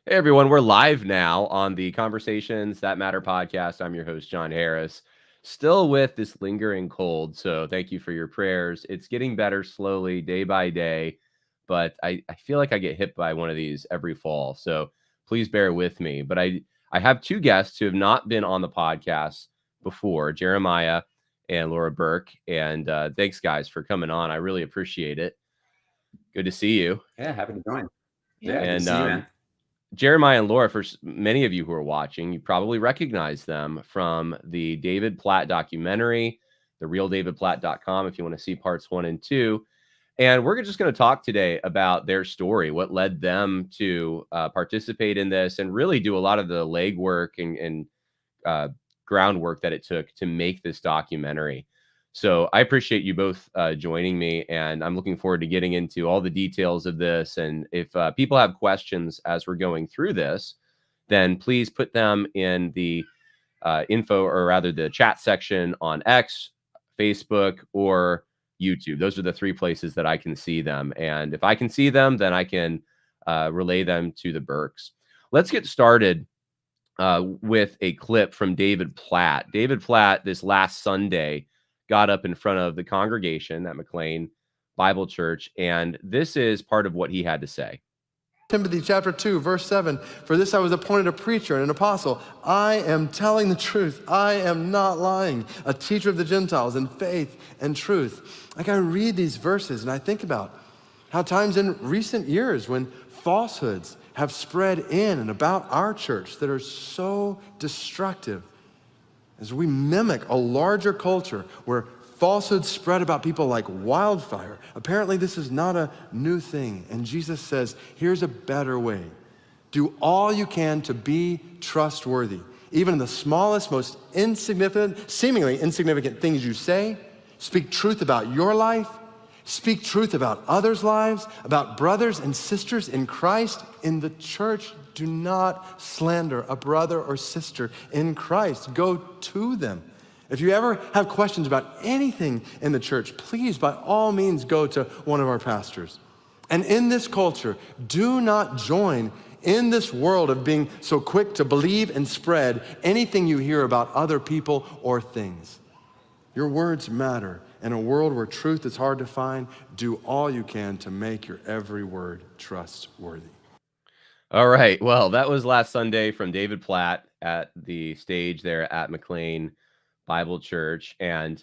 Hey everyone, we're live now on the Conversations That Matter podcast. I'm your host, John Harris, still with this lingering cold. So thank you for your prayers. It's getting better slowly, day by day, but I feel like I get hit by one of these every fall. So please bear with me. But I have two guests who have not been on the podcast before, Jeremiah and Laura Burke. And thanks, guys, for coming on. I really appreciate it. Good to see you. Yeah, happy to join. Yeah, good to And see you, man. Jeremiah and Laura, for many of you who are watching, you probably recognize them from the David Platt documentary, therealdavidplatt.com, if you want to see parts 1 and 2. And we're just going to talk today about their story, what led them to participate in this and really do a lot of the legwork and groundwork that it took to make this documentary. So I appreciate you both joining me, and I'm looking forward to getting into all the details of this. And if people have questions as we're going through this, then please put them in the info, or rather the chat section on X, Facebook, or YouTube. Those are the three places that I can see them. And if I can see them, then I can relay them to the Burks. Let's get started with a clip from David Platt. David Platt, this last Sunday, got up in front of the congregation at McLean Bible Church, and this is part of what he had to say. Timothy chapter 2, verse 7, for this I was appointed a preacher and an apostle. I am telling the truth. I am not lying. A teacher of the Gentiles in faith and truth. Like I read these verses and I think about how times in recent years when falsehoods have spread in and about our church that are so destructive, as we mimic a larger culture where falsehoods spread about people like wildfire. Apparently, this is not a new thing. And Jesus says, here's a better way. Do all you can to be trustworthy. Even in the smallest, most insignificant, seemingly insignificant things you say, speak truth about your life, speak truth about others' lives, about brothers and sisters in Christ, in the church. Do not slander a brother or sister in Christ. Go to them. If you ever have questions about anything in the church, please, by all means, go to one of our pastors. And in this culture, do not join in this world of being so quick to believe and spread anything you hear about other people or things. Your words matter. In a world where truth is hard to find, do all you can to make your every word trustworthy. All right. Well, that was last Sunday from David Platt at the stage there at McLean Bible Church. And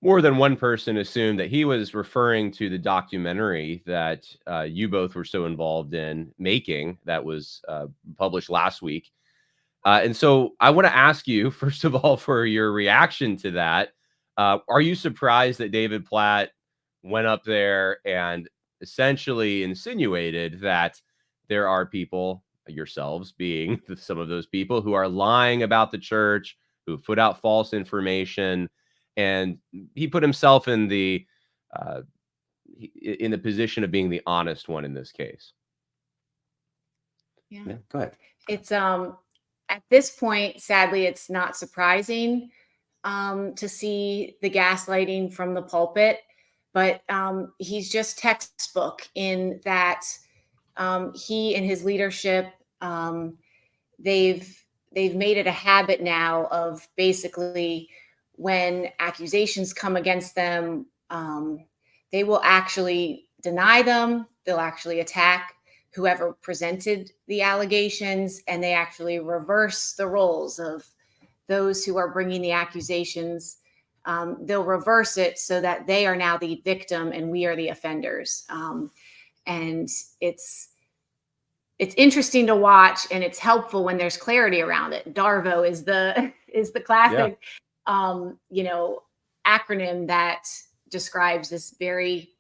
more than one person assumed that he was referring to the documentary that you both were so involved in making that was published last week. And so I want to ask you, first of all, for your reaction to that. Are you surprised that David Platt went up there and essentially insinuated that there are people, yourselves being some of those people, who are lying about the church, who put out false information, and he put himself in the position of being the honest one in this case? Yeah, go ahead. It's at this point, sadly, it's not surprising to see the gaslighting from the pulpit, but he's just textbook in that he and his leadership, they've made it a habit now of basically when accusations come against them, they will actually deny them. They'll actually attack whoever presented the allegations, and they actually reverse the roles of those who are bringing the accusations. They'll reverse it so that they are now the victim and we are the offenders. And it's interesting to watch, and it's helpful when there's clarity around it. DARVO is the classic, acronym that describes this very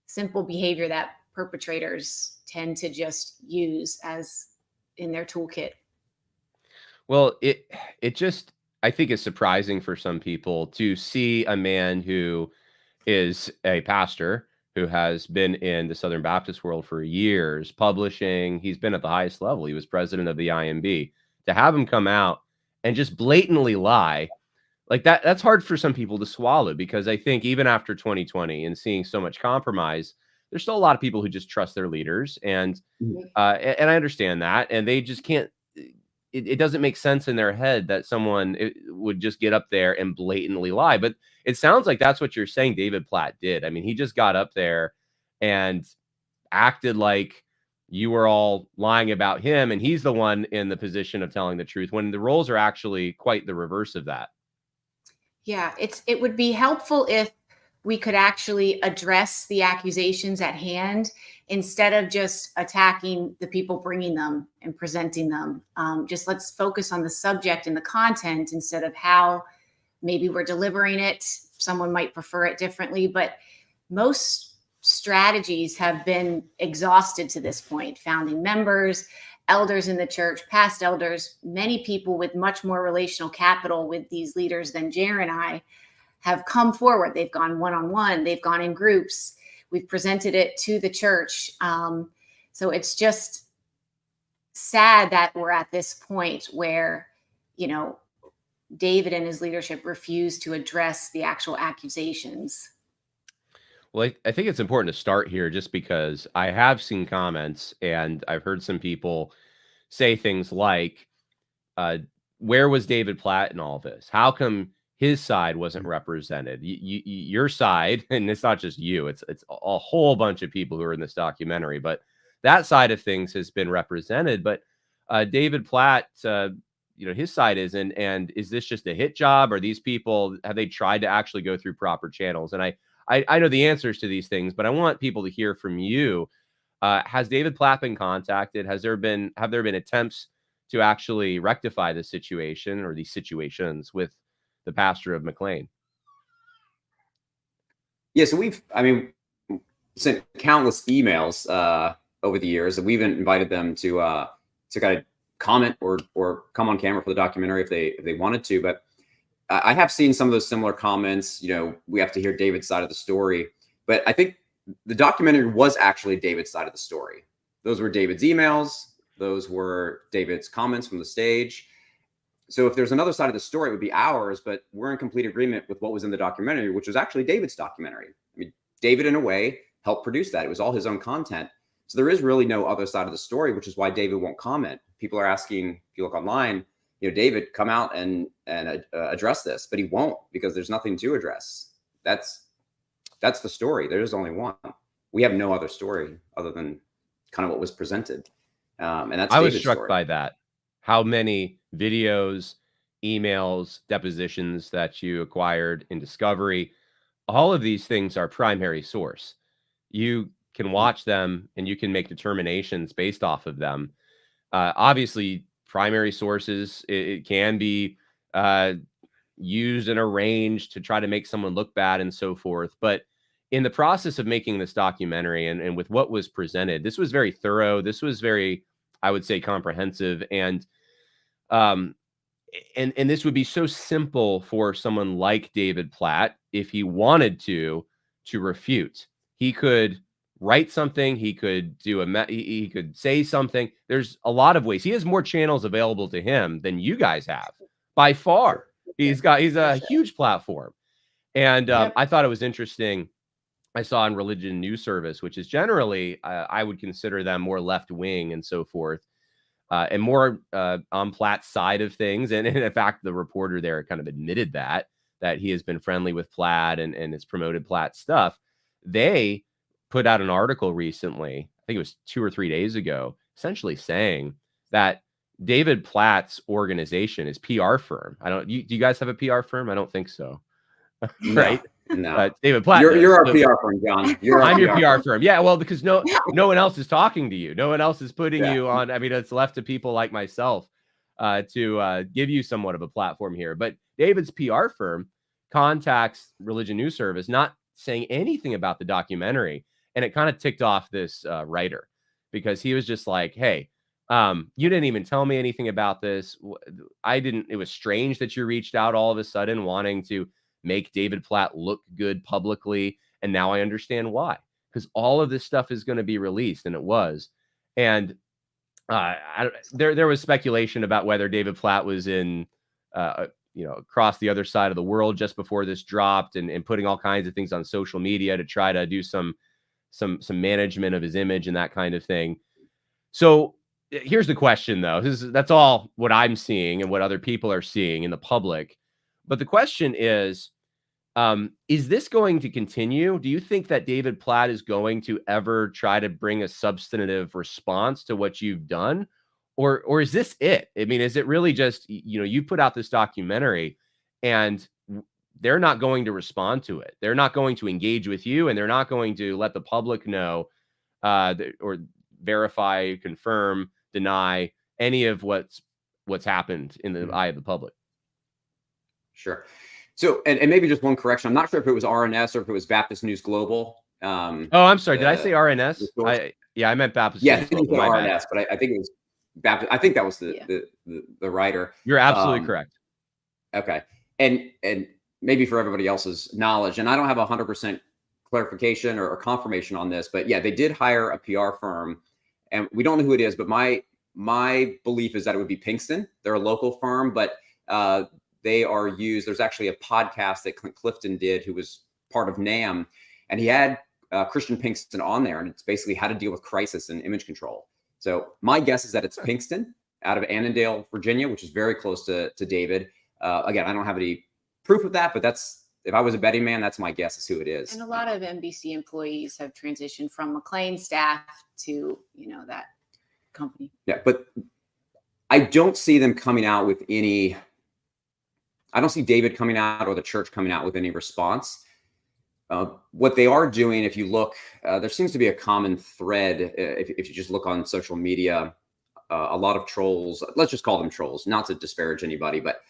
simple behavior that perpetrators tend to just use as in their toolkit. Well, it just, I think, is surprising for some people to see a man who is a pastor who has been in the Southern Baptist world for years, publishing. He's been at the highest level. He was president of the IMB. To have him come out and just blatantly lie like that, that's hard for some people to swallow, because I think even after 2020 and seeing so much compromise, there's still a lot of people who just trust their leaders, and I understand that, and they just can't. It doesn't make sense in their head that someone would just get up there and blatantly lie. But it sounds like that's what you're saying David Platt did. I mean, he just got up there and acted like you were all lying about him, and he's the one in the position of telling the truth, when the roles are actually quite the reverse of that. Yeah, it would be helpful if we could actually address the accusations at hand instead of just attacking the people bringing them and presenting them. Just let's focus on the subject and the content instead of how maybe we're delivering it. Someone might prefer it differently, but most strategies have been exhausted to this point. Founding members, elders in the church, past elders, many people with much more relational capital with these leaders than Jer and I have come forward. They've gone one-on-one, they've gone in groups, we've presented it to the church. So it's just sad that we're at this point where, David and his leadership refuse to address the actual accusations. Well, I think it's important to start here just because I have seen comments and I've heard some people say things like, where was David Platt in all this? How come his side wasn't represented? Your side, and it's not just you, it's a whole bunch of people who are in this documentary, but that side of things has been represented. But David Platt, his side isn't. And is this just a hit job? Or these people, have they tried to actually go through proper channels? And I know the answers to these things, but I want people to hear from you. Has David Platt been contacted? Have there been attempts to actually rectify the situation or these situations with the pastor of McLean? Yeah, so we've sent countless emails over the years, and we've invited them to kind of comment or come on camera for the documentary if they wanted to. But I have seen some of those similar comments. We have to hear David's side of the story, but I think the documentary was actually David's side of the story. Those were David's emails. Those were David's comments from the stage. So if there's another side of the story, it would be ours, but we're in complete agreement with what was in the documentary, which was actually David's documentary. I mean, David, in a way, helped produce that. It was all his own content. So there is really no other side of the story, which is why David won't comment. People are asking, if you look online, David, come out and address this, but he won't, because there's nothing to address. That's the story. There is only one. We have no other story other than kind of what was presented. And that's I was David's struck story. by that. How many videos, emails, depositions that you acquired in Discovery, all of these things are primary source. You can watch them and you can make determinations based off of them. Obviously, primary sources, it can be used and arranged to try to make someone look bad and so forth. But in the process of making this documentary and with what was presented, this was very thorough. This was very, I would say, comprehensive. And this would be so simple for someone like David Platt, if he wanted to refute. He could write something. He could he could say something. There's a lot of ways. He has more channels available to him than you guys have by far. He's a huge platform. And I thought it was interesting. I saw on Religion News Service, which is generally, I would consider them more left wing and so forth, and more on Platt's side of things. And in fact, the reporter there kind of admitted that he has been friendly with Platt and has promoted Platt's stuff. They put out an article recently, I think it was 2 or 3 days ago, essentially saying that David Platt's organization is PR firm. Do you guys have a PR firm? I don't think so. Right? No. David Platt. You're our PR firm, John. I'm your PR firm. Yeah, well, because no one else is talking to you. No one else is putting you on. I mean, it's left to people like myself to give you somewhat of a platform here. But David's PR firm contacts Religion News Service, not saying anything about the documentary. And it kind of ticked off this writer, because he was just like, hey, you didn't even tell me anything about this. It was strange that you reached out all of a sudden wanting to make David Platt look good publicly. And now I understand why, because all of this stuff is going to be released, and it was. And there was speculation about whether David Platt was in, across the other side of the world just before this dropped, and putting all kinds of things on social media to try to do some some management of his image and that kind of thing. So here's the question, though. That's all what I'm seeing and what other people are seeing in the public. But the question is this going to continue? Do you think that David Platt is going to ever try to bring a substantive response to what you've done? Or is this it? I mean, is it really just, you put out this documentary and they're not going to respond to it. They're not going to engage with you, and they're not going to let the public know or verify, confirm, deny any of what's happened in the eye of the public. Sure. So, and maybe just one correction. I'm not sure if it was RNS or if it was Baptist News Global. Oh, I'm sorry. Did I say RNS? I meant Baptist. Yeah, News I think it was Global. RNS, but I think it was Baptist. I think that was the writer. You're absolutely correct. Okay. And maybe for everybody else's knowledge, and I don't have 100% clarification or confirmation on this, but yeah, they did hire a PR firm, and we don't know who it is, but my belief is that it would be Pinkston. They're a local firm, but they are used. There's actually a podcast that Clint Clifton did, who was part of NAM, and he had Christian Pinkston on there, and it's basically how to deal with crisis and image control. So my guess is that it's Pinkston out of Annandale, Virginia, which is very close to David. Again, I don't have any proof of that, but if I was a betting man, that's my guess is who it is. And a lot of NBC employees have transitioned from McLean staff to, that company. Yeah, but I don't see them coming out with any. I don't see David coming out or the church coming out with any response. What they are doing, if you look, there seems to be a common thread. If you just look on social media, a lot of trolls, let's just call them trolls, not to disparage anybody, but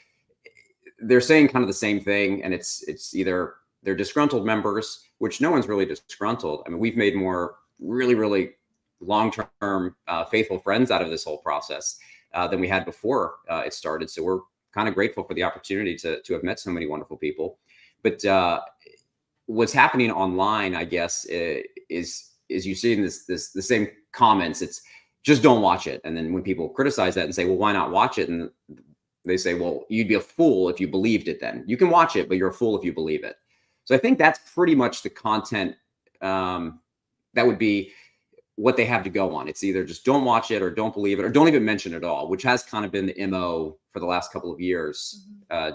they're saying kind of the same thing. And it's either they're disgruntled members, which no one's really disgruntled. I mean, we've made more really, really long-term faithful friends out of this whole process than we had before it started. So we're kind of grateful for the opportunity to have met so many wonderful people. But what's happening online, I guess, is you see in the same comments, it's just don't watch it. And then when people criticize that and say, well, why not watch it? And they say, well, you'd be a fool if you believed it then. You can watch it, but you're a fool if you believe it. So I think that's pretty much the content that would be what they have to go on. It's either just don't watch it or don't believe it or don't even mention it at all, which has kind of been the MO for the last couple of years.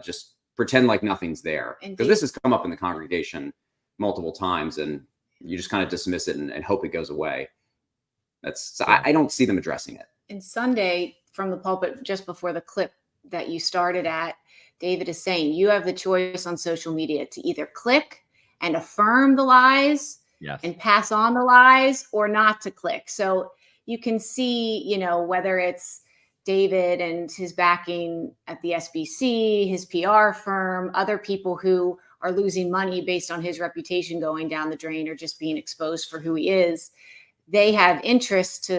Just pretend like nothing's there. Because this has come up in the congregation multiple times and you just kind of dismiss it and hope it goes away. I don't see them addressing it. And Sunday from the pulpit, just before the clip that you started at, David is saying you have the choice on social media to either click and affirm the lies and pass on the lies or not to click. So you can see, whether it's David and his backing at the SBC, his PR firm, other people who are losing money based on his reputation going down the drain or just being exposed for who he is. They have interest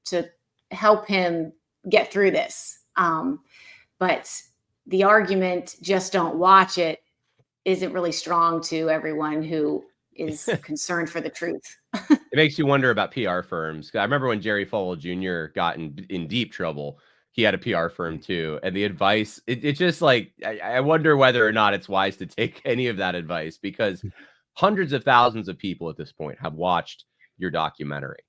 to help him get through this. But the argument, just don't watch it, isn't really strong to everyone who is concerned for the truth. It makes you wonder about PR firms. I remember when Jerry Falwell Jr. got in deep trouble, he had a PR firm too. And the advice, it's just like, I wonder whether or not it's wise to take any of that advice, because hundreds of thousands of people at this point have watched your documentary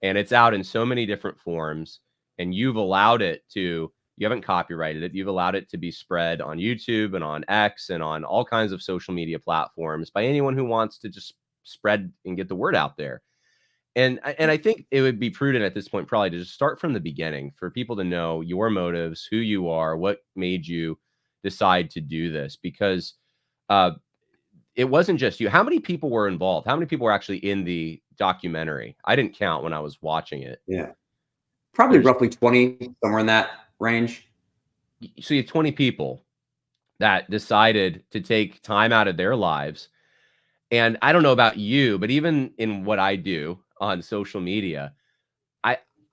and it's out in so many different forms, and you've allowed it to, you haven't copyrighted it. You've allowed it to be spread on YouTube and on X and on all kinds of social media platforms by anyone who wants to just spread and get the word out there. And I think it would be prudent at this point probably to just start from the beginning for people to know your motives, who you are, what made you decide to do this, because it wasn't just you. How many people were involved? How many people were actually in the documentary? I didn't count when I was watching it. Yeah, probably roughly 20, somewhere in that range. So you have 20 people that decided to take time out of their lives. And I don't know about you, but even in what I do on social media,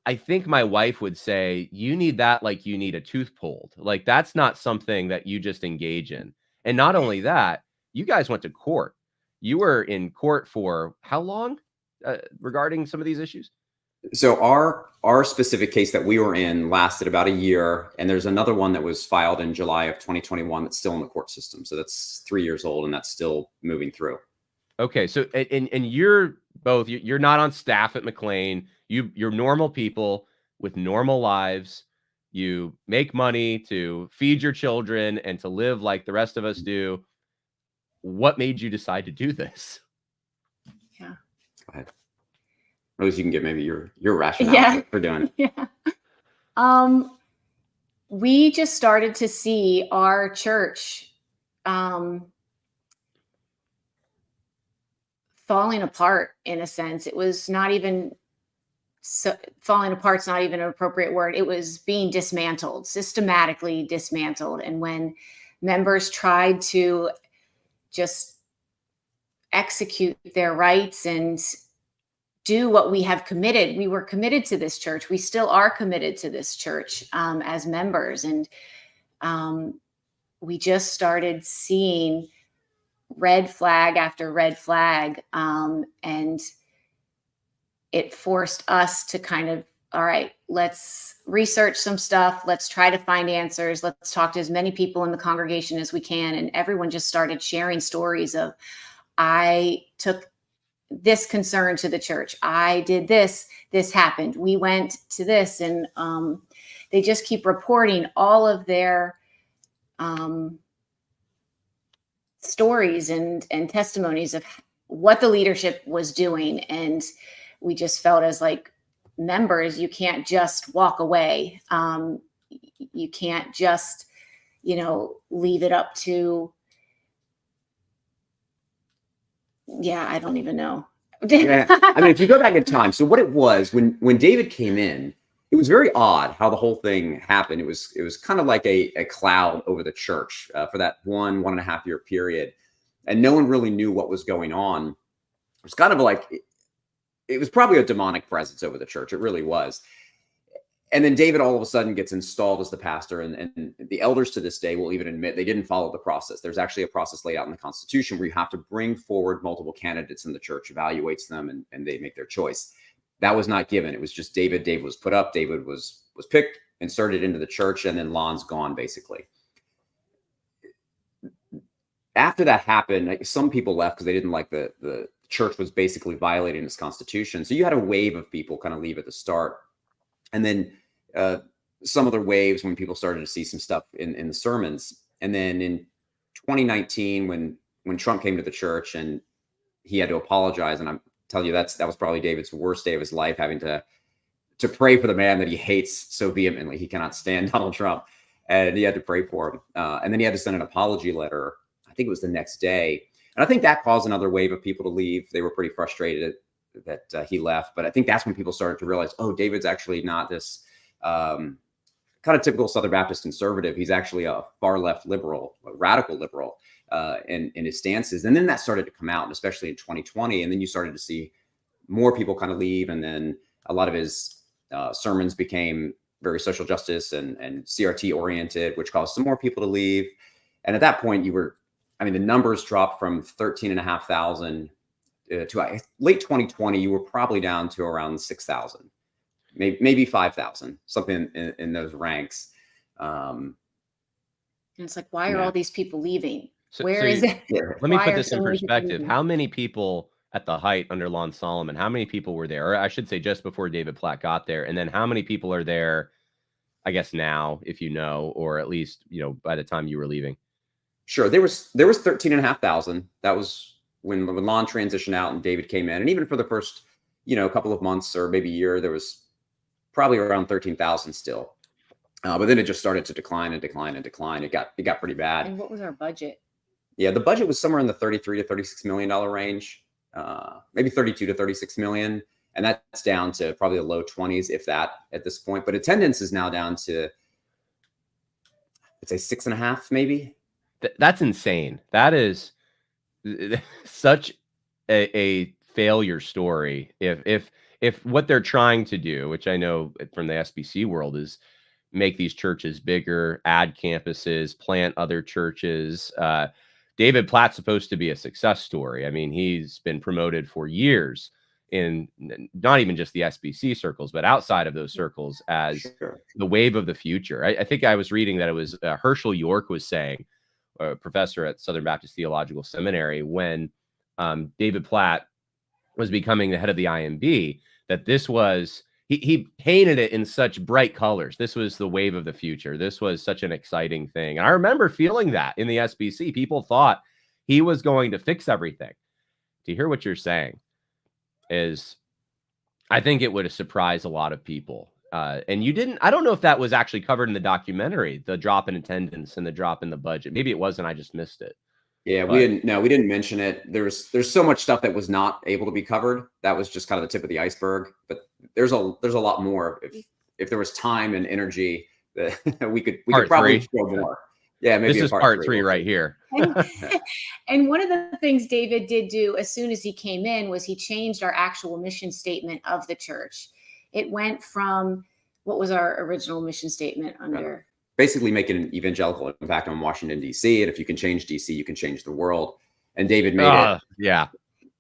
I think my wife would say, you need that like you need a tooth pulled. Like, that's not something that you just engage in. And not only that, you guys went to court. You were in court for how long regarding some of these issues? So our specific case that we were in lasted about a year, and there's another one that was filed in July of 2021 that's still in the court system. So that's 3 years old, and that's still moving through. Okay, so and you're both you're not on staff at McLean. You're normal people with normal lives. You make money to feed your children and to live like the rest of us do. What made you decide to do this? Yeah. Go ahead. Or at least you can give maybe your rationale Yeah. for doing it. Yeah. We just started to see our church falling apart in a sense. It was not even falling apart's not even an appropriate word. It was being dismantled, systematically dismantled. And when members tried to just execute their rights and do what we have committed, we were committed to this church. We still are committed to this church as members. And we just started seeing red flag after red flag. And it forced us to kind of, all right, let's research some stuff. Let's try to find answers. Let's talk to as many people in the congregation as we can. And everyone just started sharing stories of, I took this concern to the church. I did this. This happened. We went to this. And they just keep reporting all of their stories and testimonies of what the leadership was doing. And we just felt as like members, you can't just walk away. You can't just, leave it up to, I don't even know. Yeah. I mean, if you go back in time, so what it was when David came in, it was very odd how the whole thing happened. It was kind of like a cloud over the church for that 1.5 year period. And no one really knew what was going on. It was kind of like, it was probably a demonic presence over the church. It really was. And then David all of a sudden gets installed as the pastor. And the elders to this day will even admit they didn't follow the process. There's actually a process laid out in the Constitution where you have to bring forward multiple candidates and the church evaluates them and they make their choice. That was not given. It was just David. David was put up. David was picked, inserted into the church, and then Lon's gone, basically. After that happened, some people left because they didn't like the church was basically violating its constitution. So you had a wave of people kind of leave at the start. And then some other waves when people started to see some stuff in the sermons. And then in 2019, when Trump came to the church and he had to apologize, and I'm telling you, that was probably David's worst day of his life, having to pray for the man that he hates so vehemently. He cannot stand Donald Trump. And he had to pray for him. And then he had to send an apology letter. I think it was the next day. And I think that caused another wave of people to leave. They were pretty frustrated that he left. But I think that's when people started to realize, oh, David's actually not this kind of typical Southern Baptist conservative. He's actually a far left liberal, a radical liberal in his stances. And then that started to come out, especially in 2020. And then you started to see more people kind of leave. And then a lot of his sermons became very social justice and CRT oriented, which caused some more people to leave. And at that point, the numbers dropped from 13,500 to late 2020. You were probably down to around 6,000, maybe 5,000, something in those ranks. And it's like, why are all these people leaving? Where is it? Let me put this in perspective. How many people at the height under Lon Solomon, how many people were there? Or I should say just before David Platt got there. And then how many people are there, I guess now, if you know, or at least, by the time you were leaving? Sure. There was 13,500. That was when Lon transitioned out and David came in. And even for the first, couple of months or maybe a year, there was probably around 13,000 still. But then it just started to decline and decline and decline. It got pretty bad. And what was our budget? Yeah, the budget was somewhere in the $33 to $36 million range, maybe 32 to 36 million. And that's down to probably the low 20s, if that, at this point. But attendance is now down to, I'd say 6.5, maybe. That's insane. That is such a failure story. If what they're trying to do, which I know from the SBC world, is make these churches bigger, add campuses, plant other churches. David Platt's supposed to be a success story. I mean, he's been promoted for years in not even just the SBC circles, but outside of those circles as the wave of the future. I think I was reading that it was Herschel York was saying, a professor at Southern Baptist Theological Seminary, when David Platt was becoming the head of the IMB, that this was, he painted it in such bright colors. This was the wave of the future. This was such an exciting thing. And I remember feeling that in the SBC. People thought he was going to fix everything. To hear what you're saying is, I think it would have surprised a lot of people. And you didn't, I don't know if that was actually covered in the documentary, the drop in attendance and the drop in the budget. Maybe it wasn't, I just missed it. Yeah, But we didn't mention it. There's so much stuff that was not able to be covered. That was just kind of the tip of the iceberg. But there's a lot more. If there was time and energy, that we could probably show more. Yeah, maybe this is part three right here. And one of the things David did do as soon as he came in was he changed our actual mission statement of the church. It went from, what was our original mission statement under? Basically making an evangelical impact on Washington, D.C. And if you can change D.C., you can change the world. And David made it. Yeah.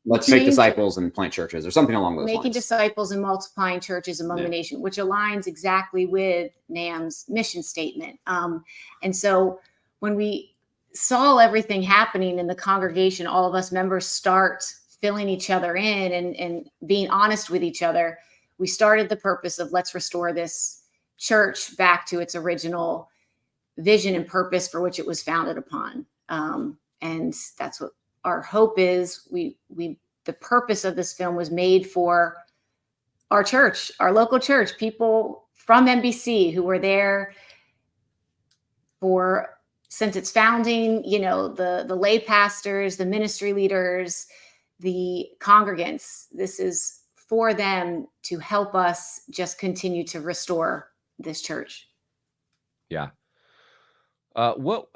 Let's make disciples and plant churches, or something along those lines. Making disciples and multiplying churches among the nation, which aligns exactly with NAM's mission statement. And so when we saw everything happening in the congregation, all of us members start filling each other in and being honest with each other, we started the purpose of let's restore this church back to its original vision and purpose for which it was founded upon. And that's what our hope is. The purpose of this film was made for our church, our local church, people from NBC who were there since its founding, the lay pastors, the ministry leaders, the congregants. This is for them to help us just continue to restore this church. Yeah. What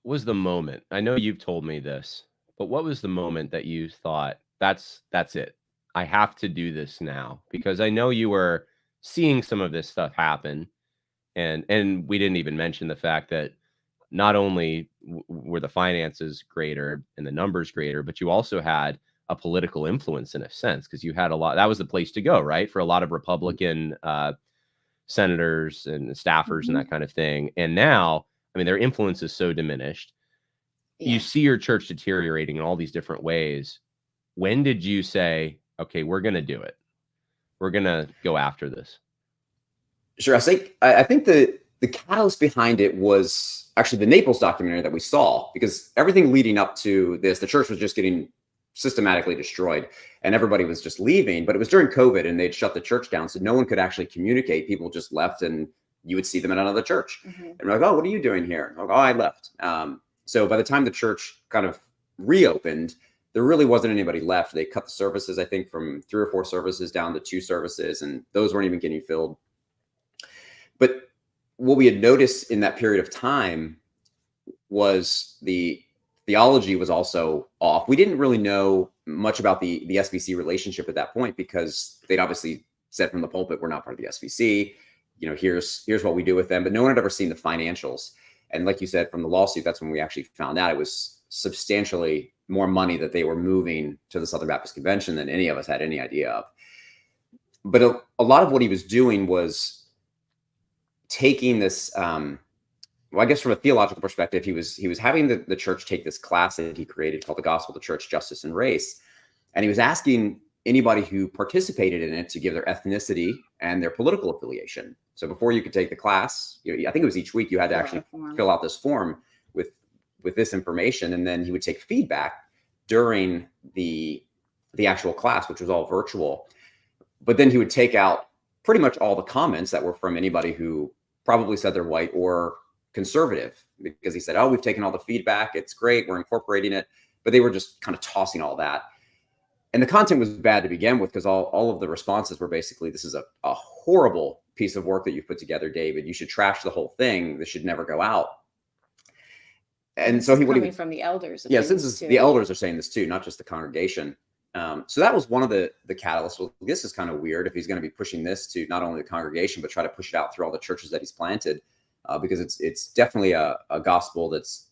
was the moment? I know you've told me this, but what was the moment that you thought, that's it, I have to do this now? Because I know you were seeing some of this stuff happen, and we didn't even mention the fact that not only were the finances greater and the numbers greater, but you also had a political influence in a sense, because you had a lot, that was the place to go, right? For a lot of Republican senators and staffers and that kind of thing. And now, I mean, their influence is so diminished. Yeah. You see your church deteriorating in all these different ways. When did you say, okay, we're going to do it? We're going to go after this? Sure. I think the catalyst behind it was actually the Naples documentary that we saw, because everything leading up to this, the church was just getting systematically destroyed and everybody was just leaving. But it was during COVID and they'd shut the church down, so no one could actually communicate. People just left and you would see them at another church. And we're like, oh, what are you doing here? Like, oh, I left. So by the time the church kind of reopened, there really wasn't anybody left. They cut the services, I think, from 3 or 4 services down to 2 services, and those weren't even getting filled. But what we had noticed in that period of time was the theology was also off. We didn't really know much about the SBC relationship at that point, because they'd obviously said from the pulpit, we're not part of the SBC. Here's what we do with them. But no one had ever seen the financials. And like you said, from the lawsuit, that's when we actually found out it was substantially more money that they were moving to the Southern Baptist Convention than any of us had any idea of. But a lot of what he was doing was taking this, well, I guess from a theological perspective, he was having the church take this class that he created called The Gospel of the Church, Justice and Race. And he was asking anybody who participated in it to give their ethnicity and their political affiliation. So before you could take the class, I think it was each week you had to actually fill out this form with this information. And then he would take feedback during the actual class, which was all virtual. But then he would take out pretty much all the comments that were from anybody who probably said they're white or conservative, because he said, oh, we've taken all the feedback. It's great. We're incorporating it. But they were just kind of tossing all that. And the content was bad to begin with, because all of the responses were basically, this is a horrible piece of work that you've put together, David. You should trash the whole thing. This should never go out. And so coming from the elders. Yeah, since the elders are saying this too, not just the congregation. So that was one of the catalysts. Well, this is kind of weird if he's going to be pushing this to not only the congregation, but try to push it out through all the churches that he's planted, because it's definitely a gospel it's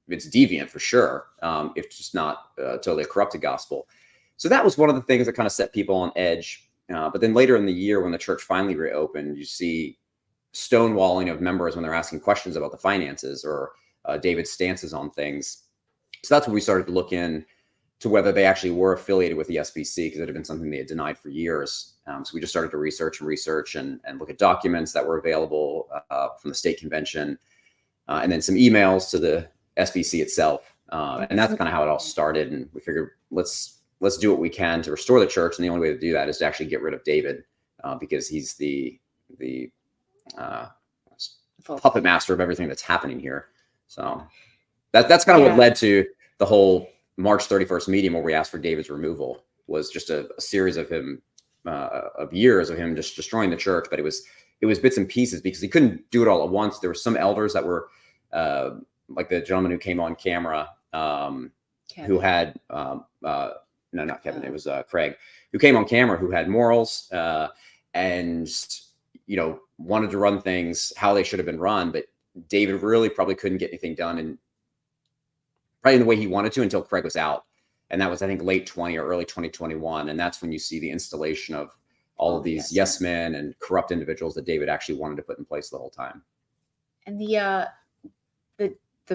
deviant for sure. It's just not totally a corrupted gospel. So that was one of the things that kind of set people on edge. But then later in the year, when the church finally reopened, you see stonewalling of members when they're asking questions about the finances or David's stances on things. So that's when we started to look in to whether they actually were affiliated with the SBC, because it had been something they had denied for years. So we just started to research and look at documents that were available from the state convention, and then some emails to the SBC itself. And that's kind of how it all started. And we figured, let's do what we can to restore the church. And the only way to do that is to actually get rid of David, because he's the puppet master of everything that's happening here. So that's kind of what led to the whole March 31st meeting, where we asked for David's removal. Was just a series of years of him just destroying the church. But it was bits and pieces, because he couldn't do it all at once. There were some elders that were like the gentleman who came on camera, who had no, not Kevin, it was Craig, who came on camera, who had morals and wanted to run things how they should have been run. But David really probably couldn't get anything done in the way he wanted to until Craig was out. And that was, I think, late 20 or early 2021. And that's when you see the installation of all of these yes men and corrupt individuals that David actually wanted to put in place the whole time. And the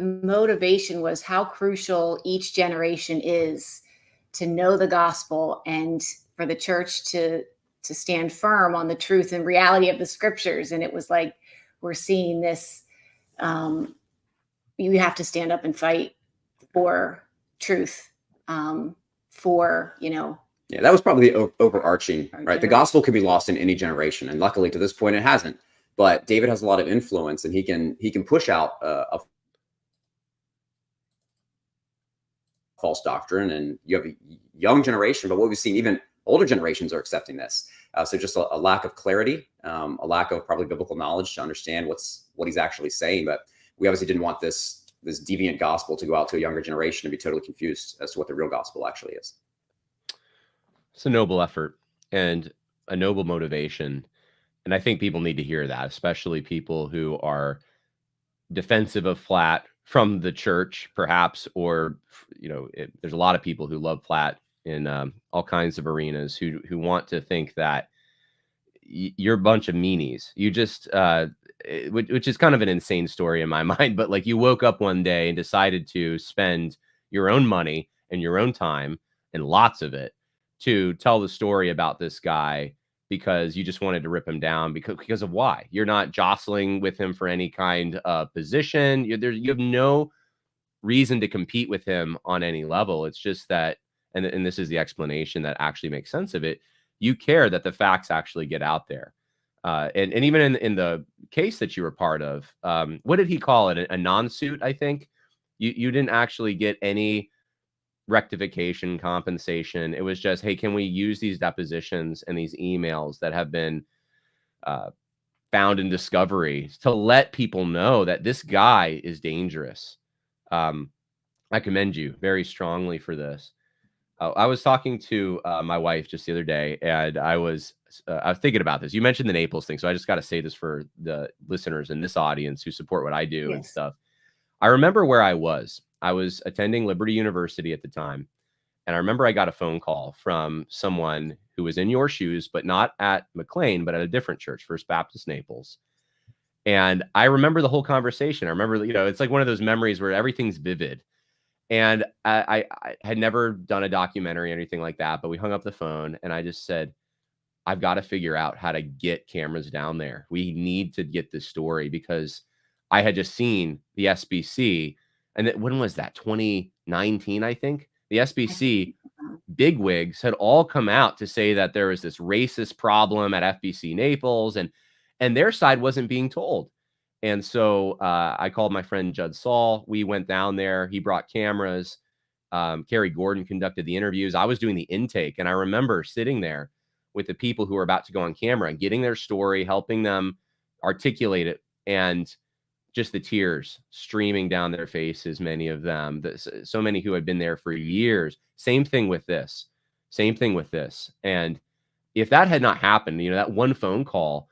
motivation was how crucial each generation is to know the gospel, and for the church to stand firm on the truth and reality of the scriptures. And it was like, we're seeing this, you have to stand up and fight for truth, Yeah, that was probably the overarching, right? The gospel could be lost in any generation. And luckily to this point, it hasn't. But David has a lot of influence, and he can push out a false doctrine. And you have a young generation, but what we've seen, even older generations are accepting this. So just a lack of clarity, a lack of probably biblical knowledge to understand what he's actually saying. But we obviously didn't want this deviant gospel to go out to a younger generation and be totally confused as to what the real gospel actually is. It's a noble effort and a noble motivation. And I think people need to hear that, especially people who are defensive of Platt from the church, perhaps, or, there's a lot of people who love Platt in all kinds of arenas who want to think that you're a bunch of meanies. You just, which is kind of an insane story in my mind, but like, you woke up one day and decided to spend your own money and your own time, and lots of it, to tell the story about this guy because you just wanted to rip him down because of why. You're not jostling with him for any kind of position. You have no reason to compete with him on any level. It's just that, and this is the explanation that actually makes sense of it. You care that the facts actually get out there. And even in the case that you were part of, what did he call it? A non-suit, I think. You didn't actually get any rectification, compensation. It was just, hey, can we use these depositions and these emails that have been found in discovery to let people know that this guy is dangerous. I commend you very strongly for this. I was talking to my wife just the other day, and I was thinking about this. You mentioned the Naples thing, so I just got to say this for the listeners in this audience who support what I do and stuff. I remember where I was. I was attending Liberty University at the time, and I remember I got a phone call from someone who was in your shoes, but not at McLean, but at a different church, First Baptist Naples. And I remember the whole conversation. I remember, it's like one of those memories where everything's vivid. And I had never done a documentary or anything like that, but we hung up the phone, and I just said, I've got to figure out how to get cameras down there. We need to get this story, because I had just seen the SBC. And when was that? 2019, I think. The SBC bigwigs had all come out to say that there was this racist problem at FBC Naples, and their side wasn't being told. And so I called my friend Judd Saul. We went down there. He brought cameras. Kerry Gordon conducted the interviews. I was doing the intake. And I remember sitting there with the people who were about to go on camera and getting their story, helping them articulate it, and just the tears streaming down their faces, many of them, so many who had been there for years. Same thing with this. And if that had not happened, that one phone call,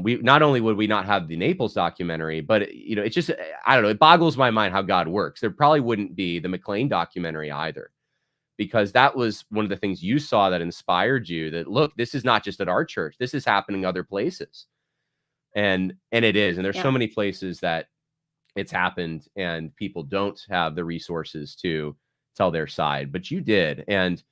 we not only would we not have the Naples documentary, but it's just, I don't know, it boggles my mind how God works. There probably wouldn't be the McLean documentary either, because that was one of the things you saw that inspired you, that, look, this is not just at our church, this is happening other places. And it is. And there's so many places that it's happened, and people don't have the resources to tell their side, but you did. And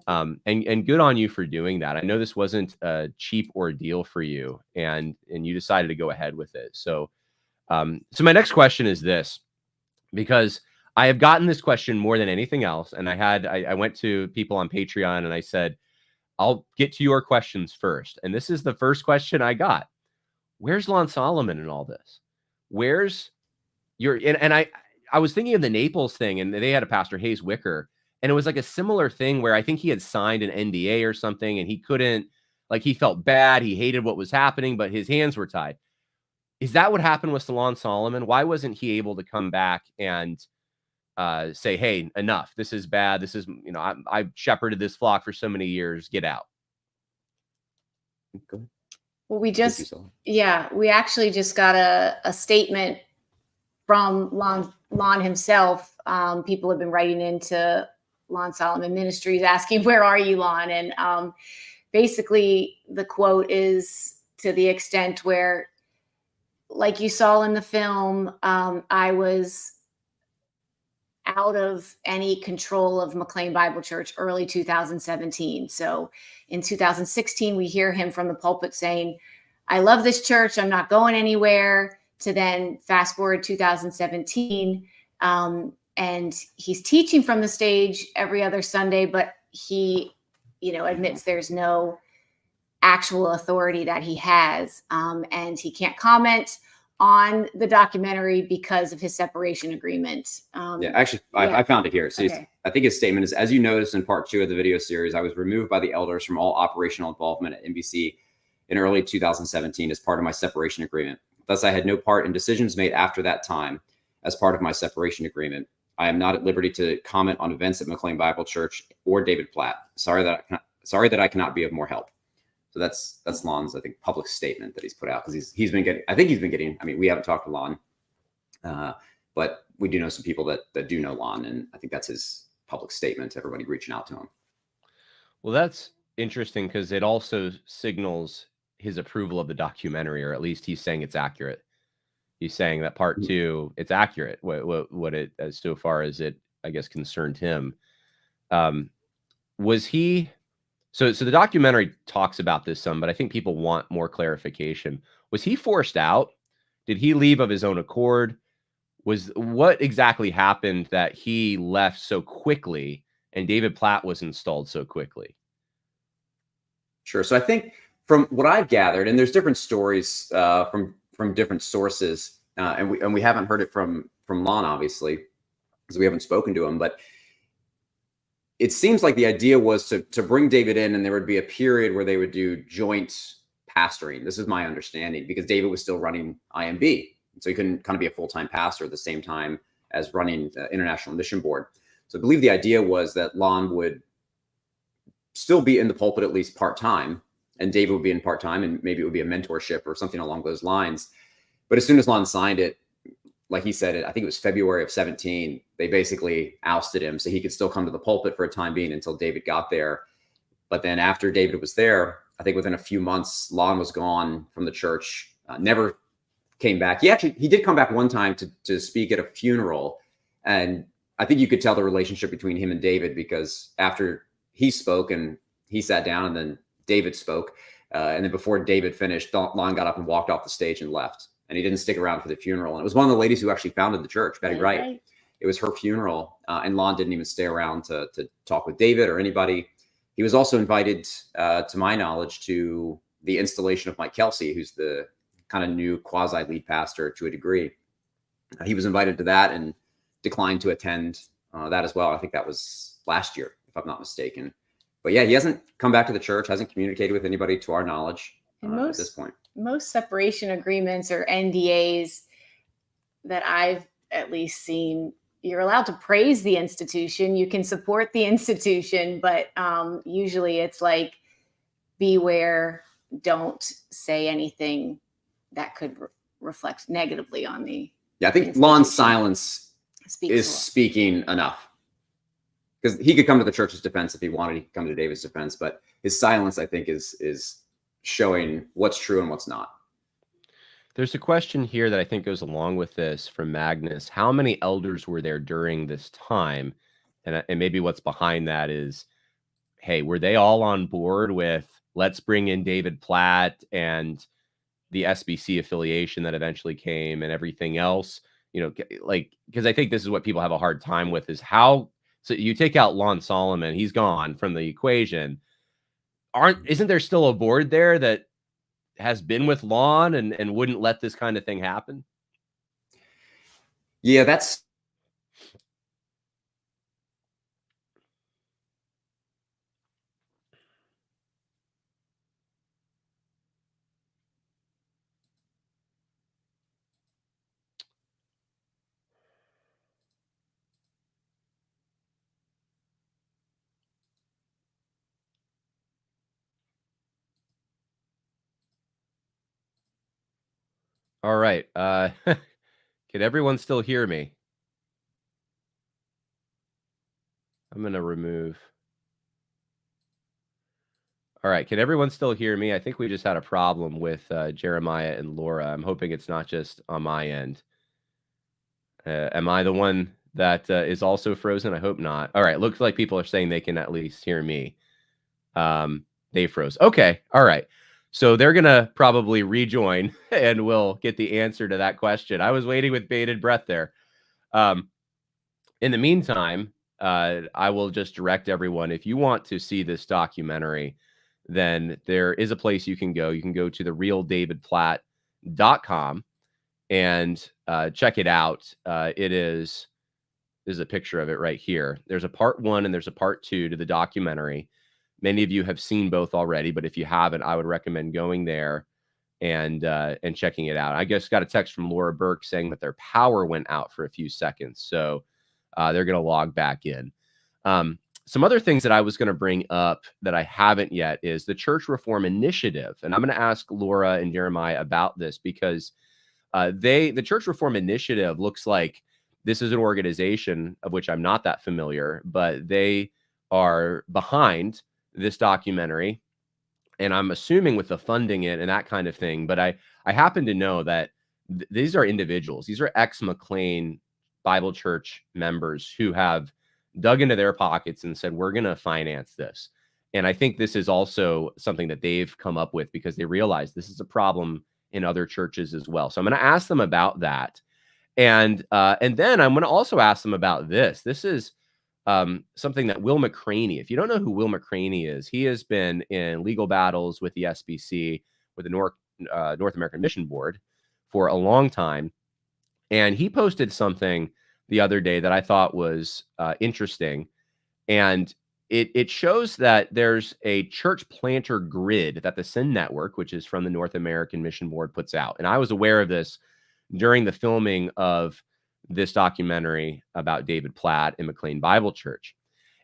good on you for doing that. I know this wasn't a cheap ordeal for you, and you decided to go ahead with it. So so my next question is this, because I have gotten this question more than anything else. And I went to people on Patreon and I said, I'll get to your questions first. And this is the first question I got. Where's Lon Solomon in all this? Where's your, and I was thinking of the Naples thing, and they had a Pastor Hayes Wicker, and it was like a similar thing where I think he had signed an NDA or something, and he couldn't, like, he felt bad. He hated what was happening, but his hands were tied. Is that what happened with Lon Solomon? Why wasn't he able to come back and say, hey, enough, this is bad. This is, I shepherded this flock for so many years. Get out. Well, we actually just got a statement from Lon himself. People have been writing into Lon Solomon Ministries asking, where are you, Lon? And basically the quote is to the extent where, like you saw in the film, I was out of any control of McLean Bible Church early 2017. So in 2016, we hear him from the pulpit saying, I love this church, I'm not going anywhere, to then fast forward 2017. And he's teaching from the stage every other Sunday, but he, admits there's no actual authority that he has. And he can't comment on the documentary because of his separation agreement. I found it here. So okay. I think his statement is, as you noticed in part 2 of the video series, I was removed by the elders from all operational involvement at NBC in early 2017 as part of my separation agreement. Thus, I had no part in decisions made after that time as part of my separation agreement. I am not at liberty to comment on events at McLean Bible Church or David Platt. Sorry that I cannot be of more help. So that's Lon's, I think, public statement that he's put out, because he's been getting, I mean, we haven't talked to Lon, but we do know some people that do know Lon, and I think that's his public statement to everybody reaching out to him. Well, that's interesting, because it also signals his approval of the documentary, or at least he's saying it's accurate. He's saying that part 2, it's accurate, what it, as so far as it, I guess, concerned him. Was he... So the documentary talks about this some, but I think people want more clarification. Was he forced out? Did he leave of his own accord? What exactly happened that he left so quickly and David Platt was installed so quickly? Sure. So I think from what I've gathered, and there's different stories from different sources, and we haven't heard it from Lon, obviously, because we haven't spoken to him, but it seems like the idea was to bring David in, and there would be a period where they would do joint pastoring. This is my understanding, because David was still running IMB. So he couldn't kind of be a full-time pastor at the same time as running the International Mission Board. So I believe the idea was that Lon would still be in the pulpit at least part-time, and David would be in part-time, and maybe it would be a mentorship or something along those lines. But as soon as Lon signed it, like he said, I think it was February of 17, they basically ousted him so he could still come to the pulpit for a time being until David got there. But then after David was there, I think within a few months, Lon was gone from the church, never came back. He did come back one time to speak at a funeral. And I think you could tell the relationship between him and David, because after he spoke and he sat down, and then David spoke. And then before David finished, Lon got up and walked off the stage and left. And he didn't stick around for the funeral. And it was one of the ladies who actually founded the church, Betty Wright. It was her funeral. And Lon didn't even stay around to talk with David or anybody. He was also invited, to my knowledge, to the installation of Mike Kelsey, who's the kind of new quasi-lead pastor to a degree. He was invited to that and declined to attend that as well. I think that was last year, if I'm not mistaken. But yeah, he hasn't come back to the church, hasn't communicated with anybody to our knowledge at this point. Most separation agreements or NDAs that I've at least seen, you're allowed to praise the institution. You can support the institution, but usually it's like, beware, don't say anything that could reflect negatively on the. Yeah, I think Lon's silence is speaking enough, because he could come to the church's defense if he wanted. He could come to David's defense, but his silence, I think, is showing what's true and what's not. There's a question here that I think goes along with this from Magnus. How many elders were there during this time? And maybe what's behind that is, hey, were they all on board with let's bring in David Platt and the SBC affiliation that eventually came and everything else? Like, because I think this is what people have a hard time with is how, so you take out Lon Solomon, he's gone from the equation. Isn't there still a board there that has been with Lon and wouldn't let this kind of thing happen? Yeah, that's All right. Can everyone still hear me? I'm going to remove. All right. Can everyone still hear me? I think we just had a problem with Jeremiah and Laura. I'm hoping it's not just on my end. Am I the one that is also frozen? I hope not. All right. Looks like people are saying they can at least hear me. They froze. Okay. All right. So they're going to probably rejoin and we'll get the answer to that question. I was waiting with bated breath there. In the meantime, I will just direct everyone. If you want to see this documentary, then there is a place you can go. You can go to therealdavidplatt.com and check it out. There's a picture of it right here. There's a part 1 and there's a part 2 to the documentary. Many of you have seen both already, but if you haven't, I would recommend going there and checking it out. I just got a text from Laura Burke saying that their power went out for a few seconds. So they're going to log back in. Some other things that I was going to bring up that I haven't yet is the Church Reform Initiative. And I'm going to ask Laura and Jeremiah about this because the Church Reform Initiative looks like this is an organization of which I'm not that familiar, but they are behind this documentary. And I'm assuming with the funding it and that kind of thing. But I happen to know that these are individuals. These are ex-McLean Bible Church members who have dug into their pockets and said, we're going to finance this. And I think this is also something that they've come up with because they realize this is a problem in other churches as well. So I'm going to ask them about that. And then I'm going to also ask them about this. This is something that Will McCraney, if you don't know who Will McCraney is, he has been in legal battles with the SBC, with the North American Mission Board for a long time. And he posted something the other day that I thought was interesting. And it shows that there's a church planter grid that the Sin Network, which is from the North American Mission Board, puts out. And I was aware of this during the filming of this documentary about David Platt and McLean Bible Church.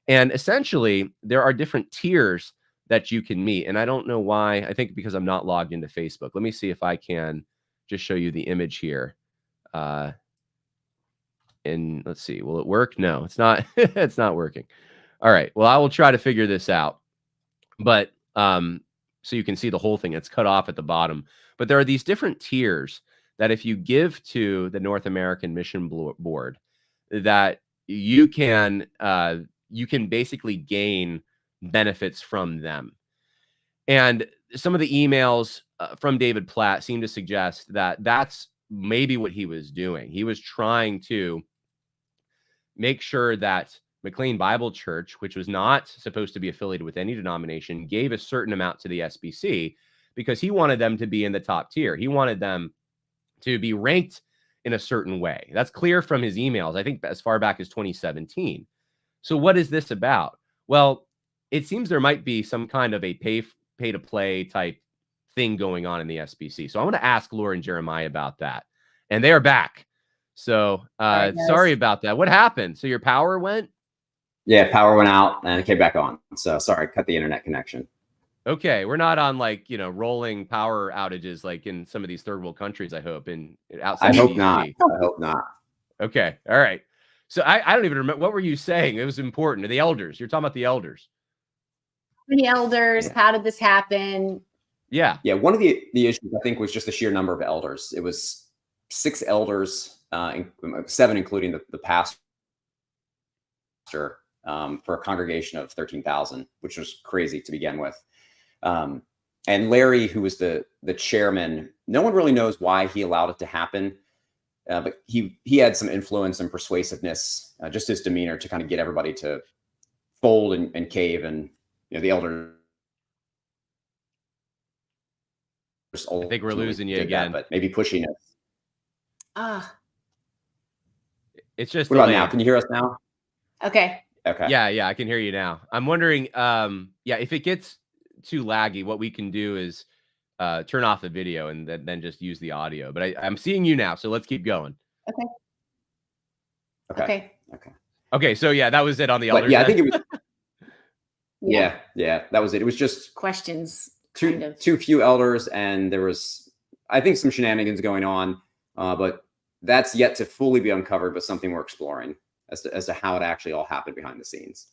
And essentially, there are different tiers that you can meet. And I don't know why. I think because I'm not logged into Facebook. Let me see if I can just show you the image here. And let's see, will it work? No, it's not. It's not working. All right. Well, I will try to figure this out. But so you can see the whole thing. It's cut off at the bottom. But there are these different tiers that if you give to the North American Mission Board, that you can basically gain benefits from them. And some of the emails from David Platt seem to suggest that that's maybe what he was doing. He was trying to make sure that McLean Bible Church, which was not supposed to be affiliated with any denomination, gave a certain amount to the SBC because he wanted them to be in the top tier. He wanted them to be ranked in a certain way. That's clear from his emails, I think as far back as 2017. So what is this about? Well, it seems there might be some kind of a pay to play type thing going on in the SBC. So I want to ask Laura and Jeremiah about that. And they are back. So sorry about that. What happened? So your power went? Yeah, power went out and it came back on. So sorry, cut the internet connection. Okay, we're not on like, rolling power outages like in some of these third world countries, I hope. And outside I hope DC. not. I hope not. Okay, all right. So I don't even remember, what were you saying? It was important. The elders. You're talking about the elders. The elders, how did this happen? Yeah. One of the issues I think was just the sheer number of elders. It was 6 elders, 7 including the pastor, for a congregation of 13,000, which was crazy to begin with. And Larry, who was the chairman, no one really knows why he allowed it to happen. But he had some influence and persuasiveness, just his demeanor to kind of get everybody to fold and cave. And, the elders. I think we're losing you again. But maybe pushing it. It's just what about now? Can you hear us now? Okay. Okay. Yeah, I can hear you now. I'm wondering, if it gets too laggy, what we can do is turn off the video and then just use the audio. But I'm seeing you now, so let's keep going. Okay. So that was it on the elders. Yeah, I think it was. yeah, that was it. It was just questions. Too few elders, and there was, I think, some shenanigans going on, but that's yet to fully be uncovered. But something we're exploring as to how it actually all happened behind the scenes.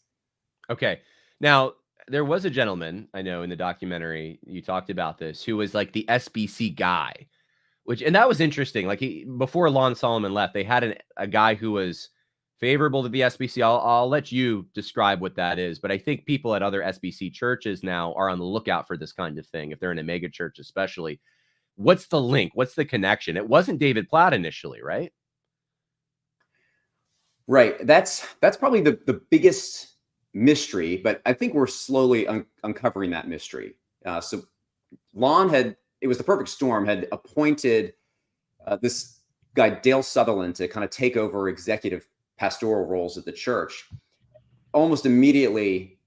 Okay. Now, there was a gentleman I know in the documentary, you talked about this, who was like the SBC guy, and that was interesting. Like before Lon Solomon left, they had a guy who was favorable to the SBC. I'll let you describe what that is, but I think people at other SBC churches now are on the lookout for this kind of thing. If they're in a mega church, especially, what's the link? What's the connection? It wasn't David Platt initially, right? Right. That's probably the biggest mystery, but I think we're slowly uncovering that mystery. So Lon it was the perfect storm, had appointed this guy, Dale Sutherland, to kind of take over executive pastoral roles at the church. Almost immediately,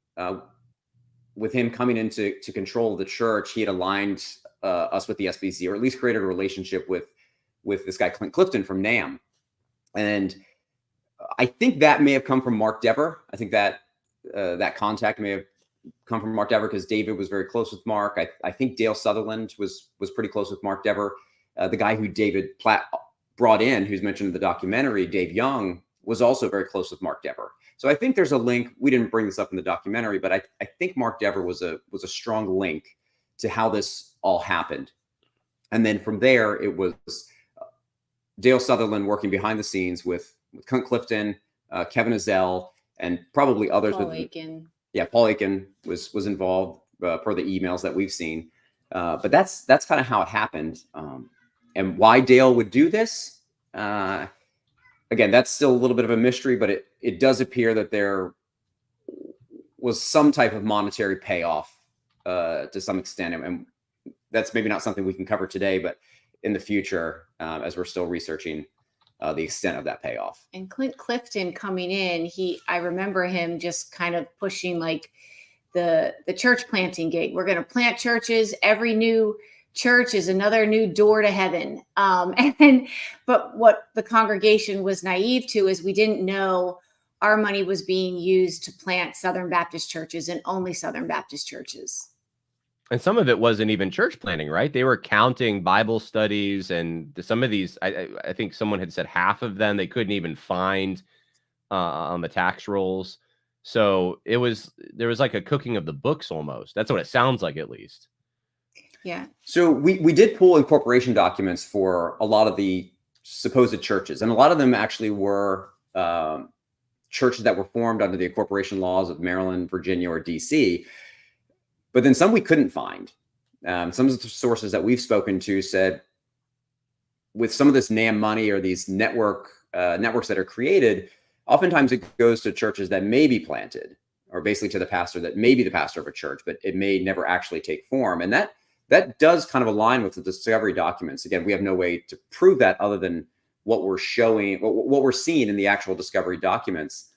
with him coming into control of the church, he had aligned us with the SBC, or at least created a relationship with this guy, Clint Clifton from NAM. And I think that may have come from Mark Dever. I think that that contact may have come from Mark Dever because David was very close with Mark. I think Dale Sutherland was pretty close with Mark Dever. The guy who David Platt brought in, who's mentioned in the documentary, Dave Young, was also very close with Mark Dever. So I think there's a link. We didn't bring this up in the documentary, but I think Mark Dever was a strong link to how this all happened. And then from there, it was Dale Sutherland working behind the scenes with Clint Clifton, Kevin Azell, and probably others. Paul Aiken. Yeah, Paul Aiken was involved per the emails that we've seen. But that's kind of how it happened. And why Dale would do this, again, that's still a little bit of a mystery, but it does appear that there was some type of monetary payoff to some extent. And that's maybe not something we can cover today, but in the future, as we're still researching the extent of that payoff. And Clint Clifton coming in, I remember him just kind of pushing like the church planting gig. We're going to plant churches. Every new church is another new door to heaven. But what the congregation was naive to is we didn't know our money was being used to plant Southern Baptist churches, and only Southern Baptist churches. And some of it wasn't even church planting, right? They were counting Bible studies, and some of these, I think someone had said half of them they couldn't even find on the tax rolls. So there was like a cooking of the books almost. That's what it sounds like, at least. Yeah. So we did pull incorporation documents for a lot of the supposed churches, and a lot of them actually were churches that were formed under the incorporation laws of Maryland, Virginia, or DC. But then some we couldn't find. Some of the sources that we've spoken to said, with some of this NAM money or these networks that are created, oftentimes it goes to churches that may be planted, or basically to the pastor that may be the pastor of a church, but it may never actually take form. And that does kind of align with the discovery documents. Again, we have no way to prove that other than what we're showing, what we're seeing in the actual discovery documents,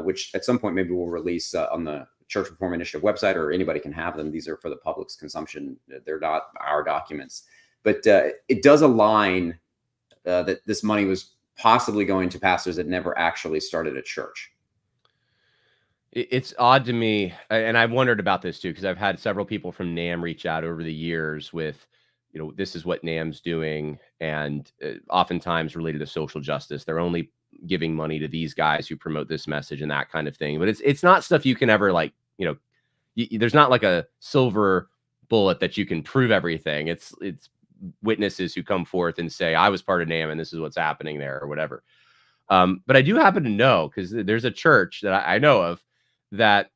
which at some point maybe we'll release on the Church Reform Initiative website, or anybody can have them. These are for the public's consumption. They're not our documents, but it does align that this money was possibly going to pastors that never actually started a church. It's odd to me, and I've wondered about this too, because I've had several people from NAM reach out over the years with, this is what NAM's doing, and oftentimes related to social justice. They're only giving money to these guys who promote this message and that kind of thing. But it's not stuff you can ever there's not like a silver bullet that you can prove everything. It's witnesses who come forth and say, I was part of NAM and this is what's happening there, or whatever. But I do happen to know, because there's a church that I know of that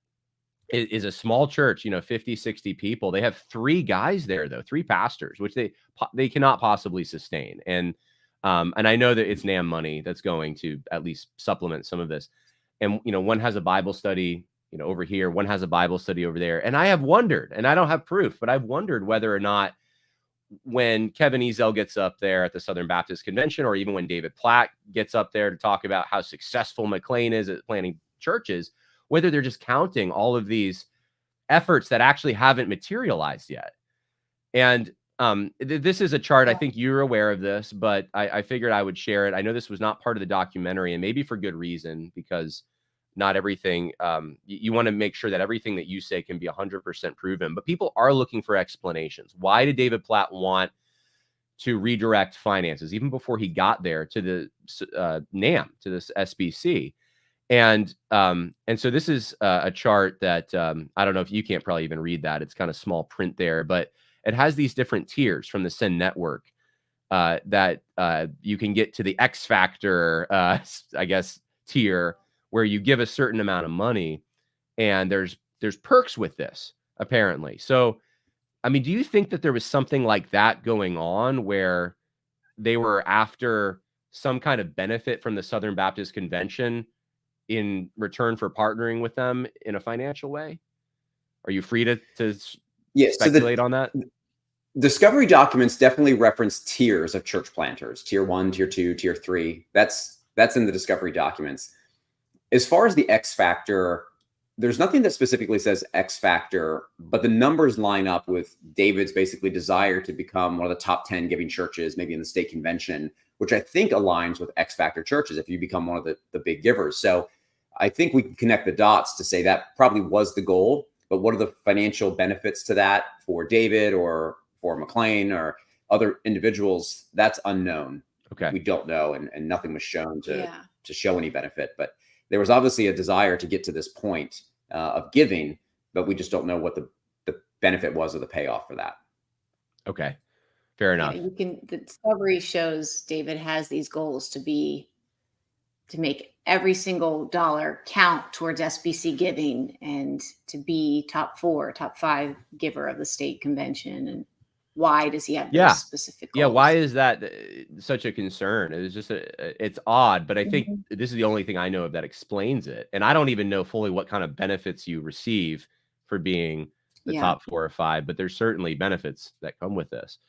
is a small church, 50, 60 people. They have 3 guys there, though, 3 pastors, which they cannot possibly sustain. And I know that it's NAM money that's going to at least supplement some of this. And, one has a Bible study, over here, one has a Bible study over there. And I have wondered, and I don't have proof, but I've wondered whether or not when Kevin Ezell gets up there at the Southern Baptist Convention, or even when David Platt gets up there to talk about how successful McLean is at planting churches, whether they're just counting all of these efforts that actually haven't materialized yet. And this is a chart. I think you're aware of this, but I figured I would share it. I know this was not part of the documentary, and maybe for good reason, because not everything, you want to make sure that everything that you say can be 100% proven, but people are looking for explanations. Why did David Platt want to redirect finances even before he got there to the NAM, to this SBC? And so this is a chart that I don't know if you can't probably even read that. It's kind of small print there, but it has these different tiers from the Send Network that you can get to the X Factor, I guess, tier, where you give a certain amount of money, and there's perks with this, apparently. So, I mean, do you think that there was something like that going on, where they were after some kind of benefit from the Southern Baptist Convention in return for partnering with them in a financial way? Are you free to speculate on that? Discovery documents definitely reference tiers of church planters: tier 1, tier 2, tier 3. That's in the discovery documents. As far as the X factor, there's nothing that specifically says X factor, but the numbers line up with David's basically desire to become one of the top 10 giving churches, maybe in the state convention, which I think aligns with X factor churches if you become one of the big givers. So I think we can connect the dots to say that probably was the goal, but what are the financial benefits to that for David or for McLean or other individuals? That's unknown. Okay. We don't know, and nothing was shown to show any benefit, but there was obviously a desire to get to this point of giving, but we just don't know what the benefit was or the payoff for that. Okay, fair enough. The discovery shows David has these goals to make every single dollar count towards SBC giving, and to be top 4, top 5 giver of the state convention. And why does he have those specific goals? Yeah, why is that such a concern? It was just it's odd, but I think this is the only thing I know of that explains it. And I don't even know fully what kind of benefits you receive for being the top 4 or 5, but there's certainly benefits that come with this.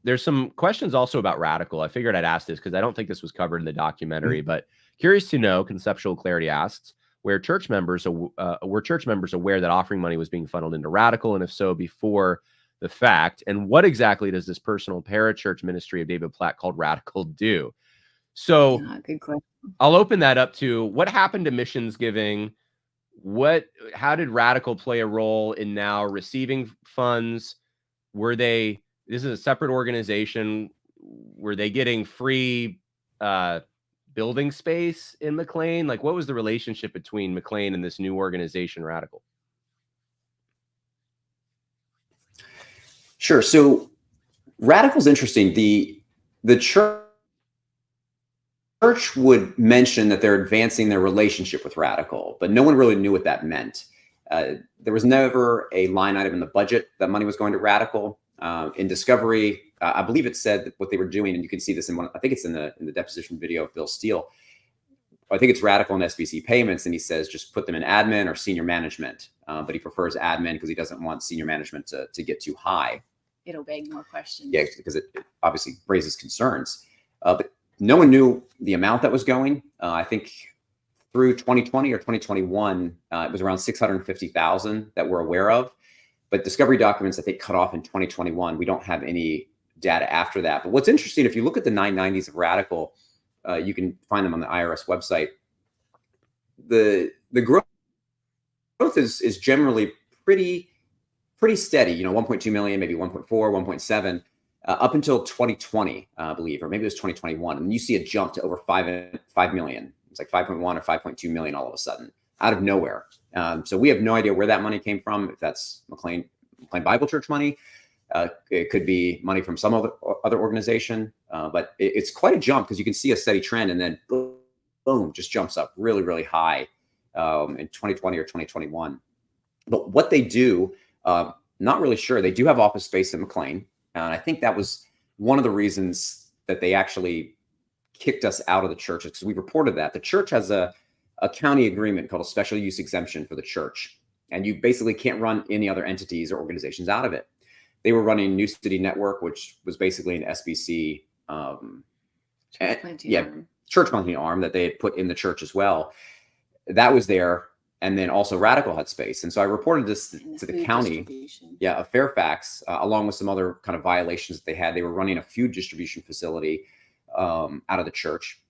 There's some questions also about Radical. I figured I'd ask this because I don't think this was covered in the documentary, but curious to know, Conceptual Clarity asks, were church members aware that offering money was being funneled into Radical, and if so, before the fact? And what exactly does this personal parachurch ministry of David Platt called Radical do? So good question. I'll open that up to what happened to missions giving. How did Radical play a role in now receiving funds? This is a separate organization. Were they getting free building space in McLean? Like, what was the relationship between McLean and this new organization, Radical? Sure. So Radical's interesting. The church would mention that they're advancing their relationship with Radical, but no one really knew what that meant. There was never a line item in the budget that money was going to Radical. In Discovery, I believe it said that what they were doing, and you can see this in I think it's in the deposition video of Bill Steele. I think it's Radical and SBC payments, and he says just put them in admin or senior management, but he prefers admin because he doesn't want senior management to get too high. It'll beg more questions. Yeah, because it obviously raises concerns. But no one knew the amount that was going. I think through 2020 or 2021, it was around 650,000 that we're aware of. But Discovery documents, I think, cut off in 2021. We don't have any data after that. But what's interesting, if you look at the 990s of Radical, you can find them on the IRS website. The growth is generally pretty steady, 1.2 million, maybe 1.4, 1.7, up until 2020, I believe, or maybe it was 2021. And you see a jump to over 5 million. It's like 5.1 or 5.2 million all of a sudden, out of nowhere. So we have no idea where that money came from, if that's McLean Bible Church money, It could be money from some other organization, but it's quite a jump because you can see a steady trend, and then boom, just jumps up really, really high in 2020 or 2021. But what they do, not really sure. They do have office space in McLean, and I think that was one of the reasons that they actually kicked us out of the church, because we reported that the church has a county agreement called a special use exemption for the church, and you basically can't run any other entities or organizations out of it. They were running New City Network, which was basically an SBC, church planting arm that they had put in the church as well. That was there. And then also Radical had space. And so I reported this to the county of Fairfax, along with some other kind of violations that they had. They were running a food distribution facility out of the church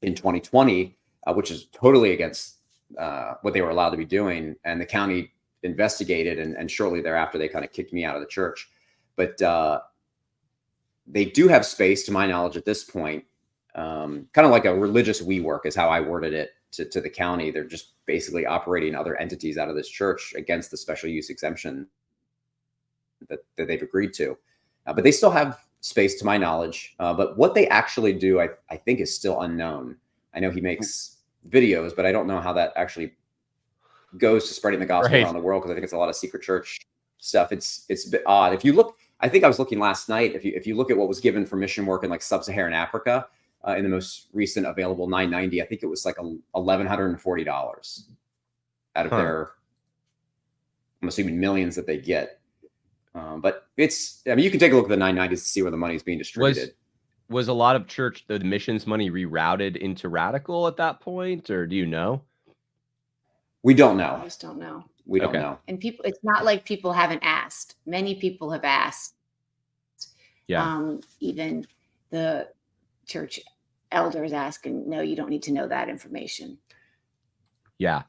in 2020, which is totally against what they were allowed to be doing. And the county investigated, and shortly thereafter they kind of kicked me out of the church. But they do have space, to my knowledge, at this point, kind of like a religious WeWork is how I worded it to the county. They're just basically operating other entities out of this church against the special use exemption that they've agreed to. But they still have space, to my knowledge. But what they actually do, I think, is still unknown. I know he makes videos, but I don't know how that actually goes to spreading the gospel around the world, because I think it's a lot of secret church stuff. It's a bit odd. If you look, I think I was looking last night, if you look at what was given for mission work in like sub-Saharan Africa, in the most recent available 990, I think it was like $1,140 out of their, I'm assuming, millions that they get. But it's, I mean, you can take a look at the 990s to see where the money is being distributed. Was a lot of the missions money rerouted into Radical at that point, or do you know? We don't know. I just don't know. We don't know. And people, it's not like people haven't asked. Many people have asked. Yeah. Even the church elders asking, no, you don't need to know that information. Yeah.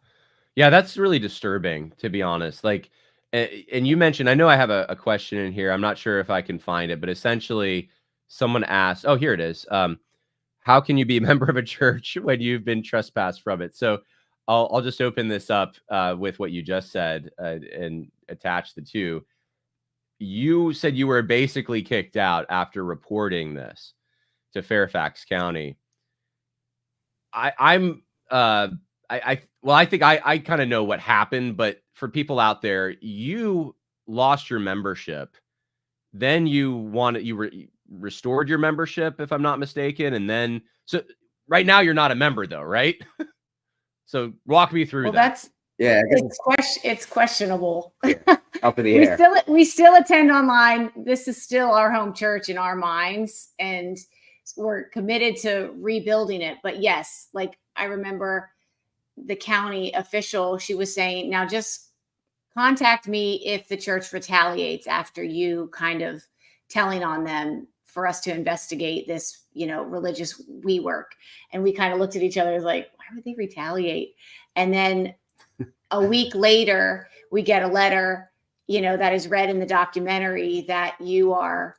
Yeah, that's really disturbing, to be honest. Like, and you mentioned, I know I have a question in here. I'm not sure if I can find it, but essentially someone asked, oh, here it is. How can you be a member of a church when you've been trespassed from it? So I'll just open this up with what you just said and attach the two. You said you were basically kicked out after reporting this to Fairfax County. I think I kind of know what happened, but for people out there, you lost your membership. Then you restored your membership, if I'm not mistaken. And then, so right now you're not a member though, right? So walk me through that. It's questionable. Up in the air. We still attend online. This is still our home church in our minds, and we're committed to rebuilding it. But yes, like I remember the county official, she was saying, now just contact me if the church retaliates after you kind of telling on them, for us to investigate this, religious WeWork. And we kind of looked at each other like, why would they retaliate? And then a week later, we get a letter, that is read in the documentary that you are,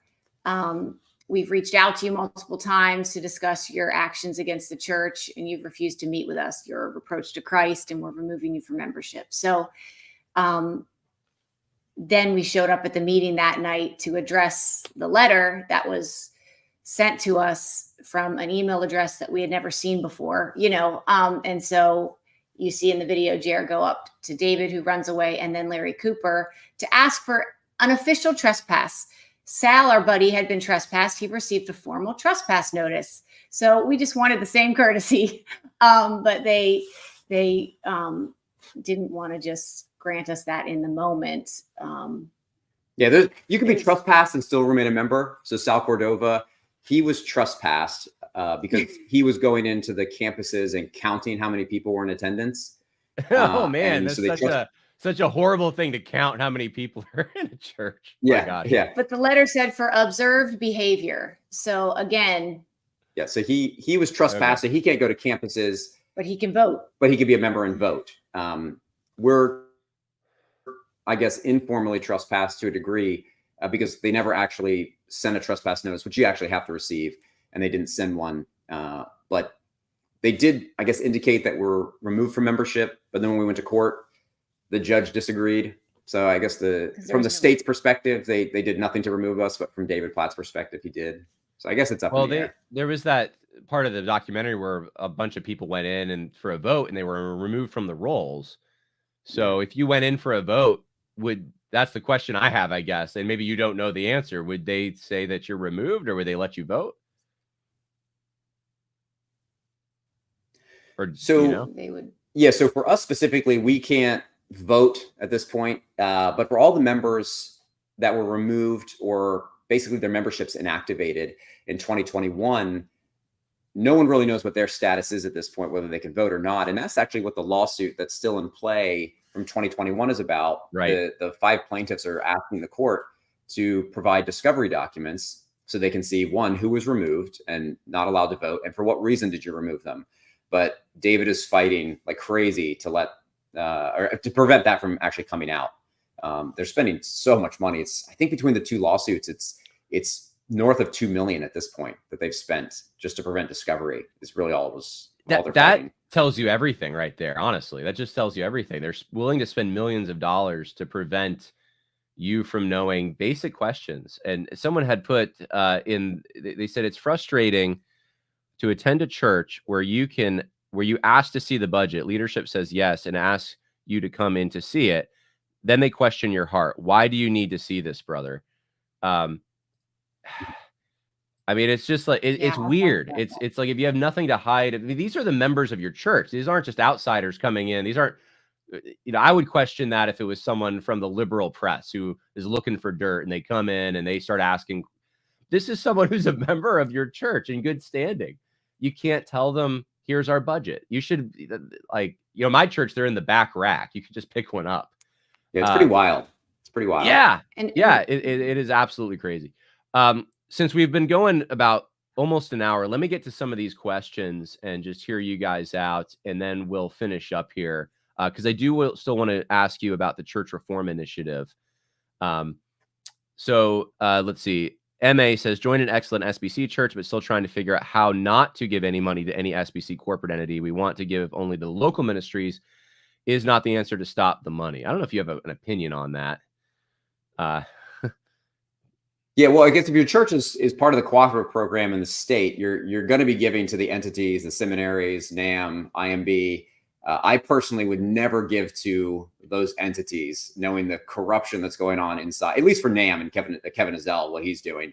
we've reached out to you multiple times to discuss your actions against the church, and you've refused to meet with us. You're a reproach to Christ, and we're removing you from membership. So then we showed up at the meeting that night to address the letter that was sent to us from an email address that we had never seen before, and so you see in the video, Jared go up to David, who runs away, and then Larry Cooper to ask for an official trespass. Sal, our buddy, had been trespassed. He received a formal trespass notice. So we just wanted the same courtesy. But they didn't want to just grant us that in the moment. You can be trespassed and still remain a member. So Sal Cordova, he was trespassed because he was going into the campuses and counting how many people were in attendance. Oh man, that's such a horrible thing to count how many people are in a church. Yeah. But the letter said for observed behavior. So again. Yeah. So he was trespassed, so he can't go to campuses. But he can vote. But he could be a member and vote. We're, I guess, informally trespassed to a degree because they never actually sent a trespass notice, which you actually have to receive, and they didn't send one. But they did, I guess, indicate that we're removed from membership. But then when we went to court, the judge disagreed So I guess from the state's perspective, they did nothing to remove us, but from David Platt's perspective, he did. So I guess it's up in the air. There was that part of the documentary where a bunch of people went in and for a vote and they were removed from the rolls. So if you went in for a vote, that's the question I have, I guess, and maybe you don't know the answer. Would they say that you're removed, or would they let you vote? Or they would. Yeah. So for us specifically, we can't vote at this point, but for all the members that were removed or basically their memberships inactivated in 2021, no one really knows what their status is at this point, whether they can vote or not. And that's actually what the lawsuit that's still in play from 2021 is about. Right. The 5 plaintiffs are asking the court to provide discovery documents so they can see, one, who was removed and not allowed to vote, and for what reason did you remove them. But David is fighting like crazy to or to prevent that from actually coming out. They're spending so much money. I think between the 2 lawsuits, it's north of $2 million at this point that they've spent just to prevent discovery. Is really all they're fighting. Tells you everything right there. Honestly, that just tells you everything. They're willing to spend millions of dollars to prevent you from knowing basic questions. And someone had put they said it's frustrating to attend a church where you ask to see the budget, leadership says yes, and asks you to come in to see it. Then they question your heart. Why do you need to see this, brother? I mean, it's just like, it's weird. It's like, if you have nothing to hide, I mean, these are the members of your church. These aren't just outsiders coming in. These aren't, I would question that if it was someone from the liberal press who is looking for dirt and they come in and they start asking. This is someone who's a member of your church in good standing. You can't tell them, here's our budget. You should, like, my church, they're in the back rack. You could just pick one up. Yeah, it's pretty wild. It's pretty wild. Yeah. It is absolutely crazy. Since we've been going about almost an hour, let me get to some of these questions and just hear you guys out, and then we'll finish up here. Because I still want to ask you about the church reform initiative. So let's see. MA says, join an excellent SBC church, but still trying to figure out how not to give any money to any SBC corporate entity. We want to give only to local ministries. Is not the answer to stop the money. I don't know if you have an opinion on that. Yeah, well, I guess if your church is part of the cooperative program in the state, you're going to be giving to the entities, the seminaries, NAM, IMB. I personally would never give to those entities, knowing the corruption that's going on inside, at least for NAM and Kevin Ezell, what he's doing.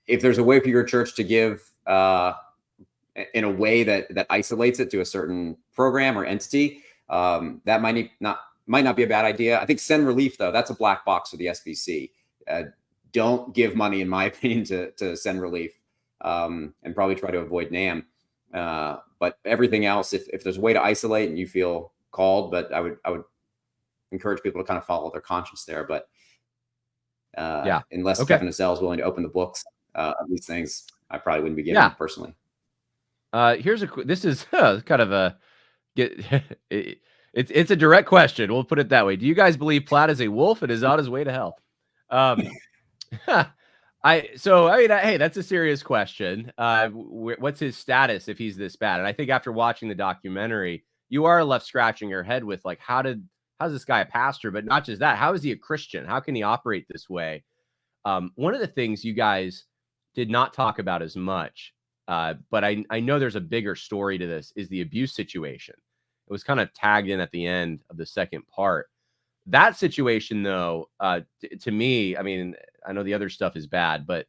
If there's a way for your church to give in a way that isolates it to a certain program or entity, that might not be a bad idea. I think send relief, though, that's a black box for the SBC. Don't give money, in my opinion, to send relief, and probably try to avoid NAM. But everything else, if there's a way to isolate and you feel called, but I would encourage people to kind of follow their conscience there. But unless Kevin Ezell is willing to open the books of these things, I probably wouldn't be giving them personally. This is kind of it's a direct question. We'll put it that way. Do you guys believe Platt is a wolf and is on his way to hell? Hey, that's a serious question. What's his status if he's this bad? And I think after watching the documentary, you are left scratching your head with, like, how's this guy a pastor? But not just that, how is he a Christian? How can he operate this way? One of the things you guys did not talk about as much, but I know there's a bigger story to this, is the abuse situation. It was kind of tagged in at the end of the second part. That situation, though, to me, I mean, I know the other stuff is bad, but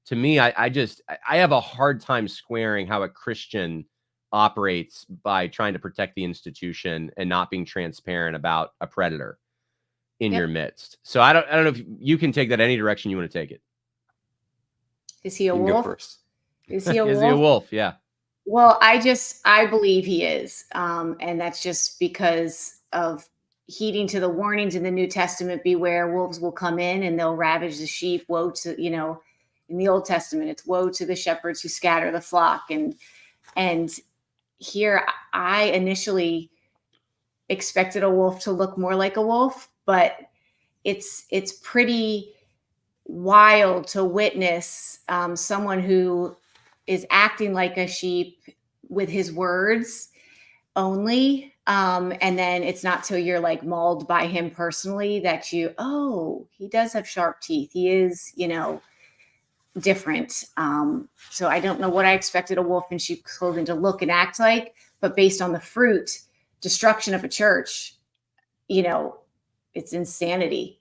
to me, I have a hard time squaring how a Christian operates by trying to protect the institution and not being transparent about a predator in your midst. So I don't know if you can take that any direction you want to take it. Is he a wolf? Go first. Is he a wolf? Is he a wolf? Yeah. Well, I believe he is. And that's just because of heeding to the warnings in the New Testament, beware, wolves will come in and they'll ravage the sheep. Woe to, in the Old Testament, it's woe to the shepherds who scatter the flock. And here I initially expected a wolf to look more like a wolf, but it's pretty wild to witness someone who is acting like a sheep with his words, only. And then it's not till you're like mauled by him personally that oh, he does have sharp teeth. He is, different. So I don't know what I expected a wolf in sheep's clothing to look and act like, but based on the fruit, destruction of a church, it's insanity.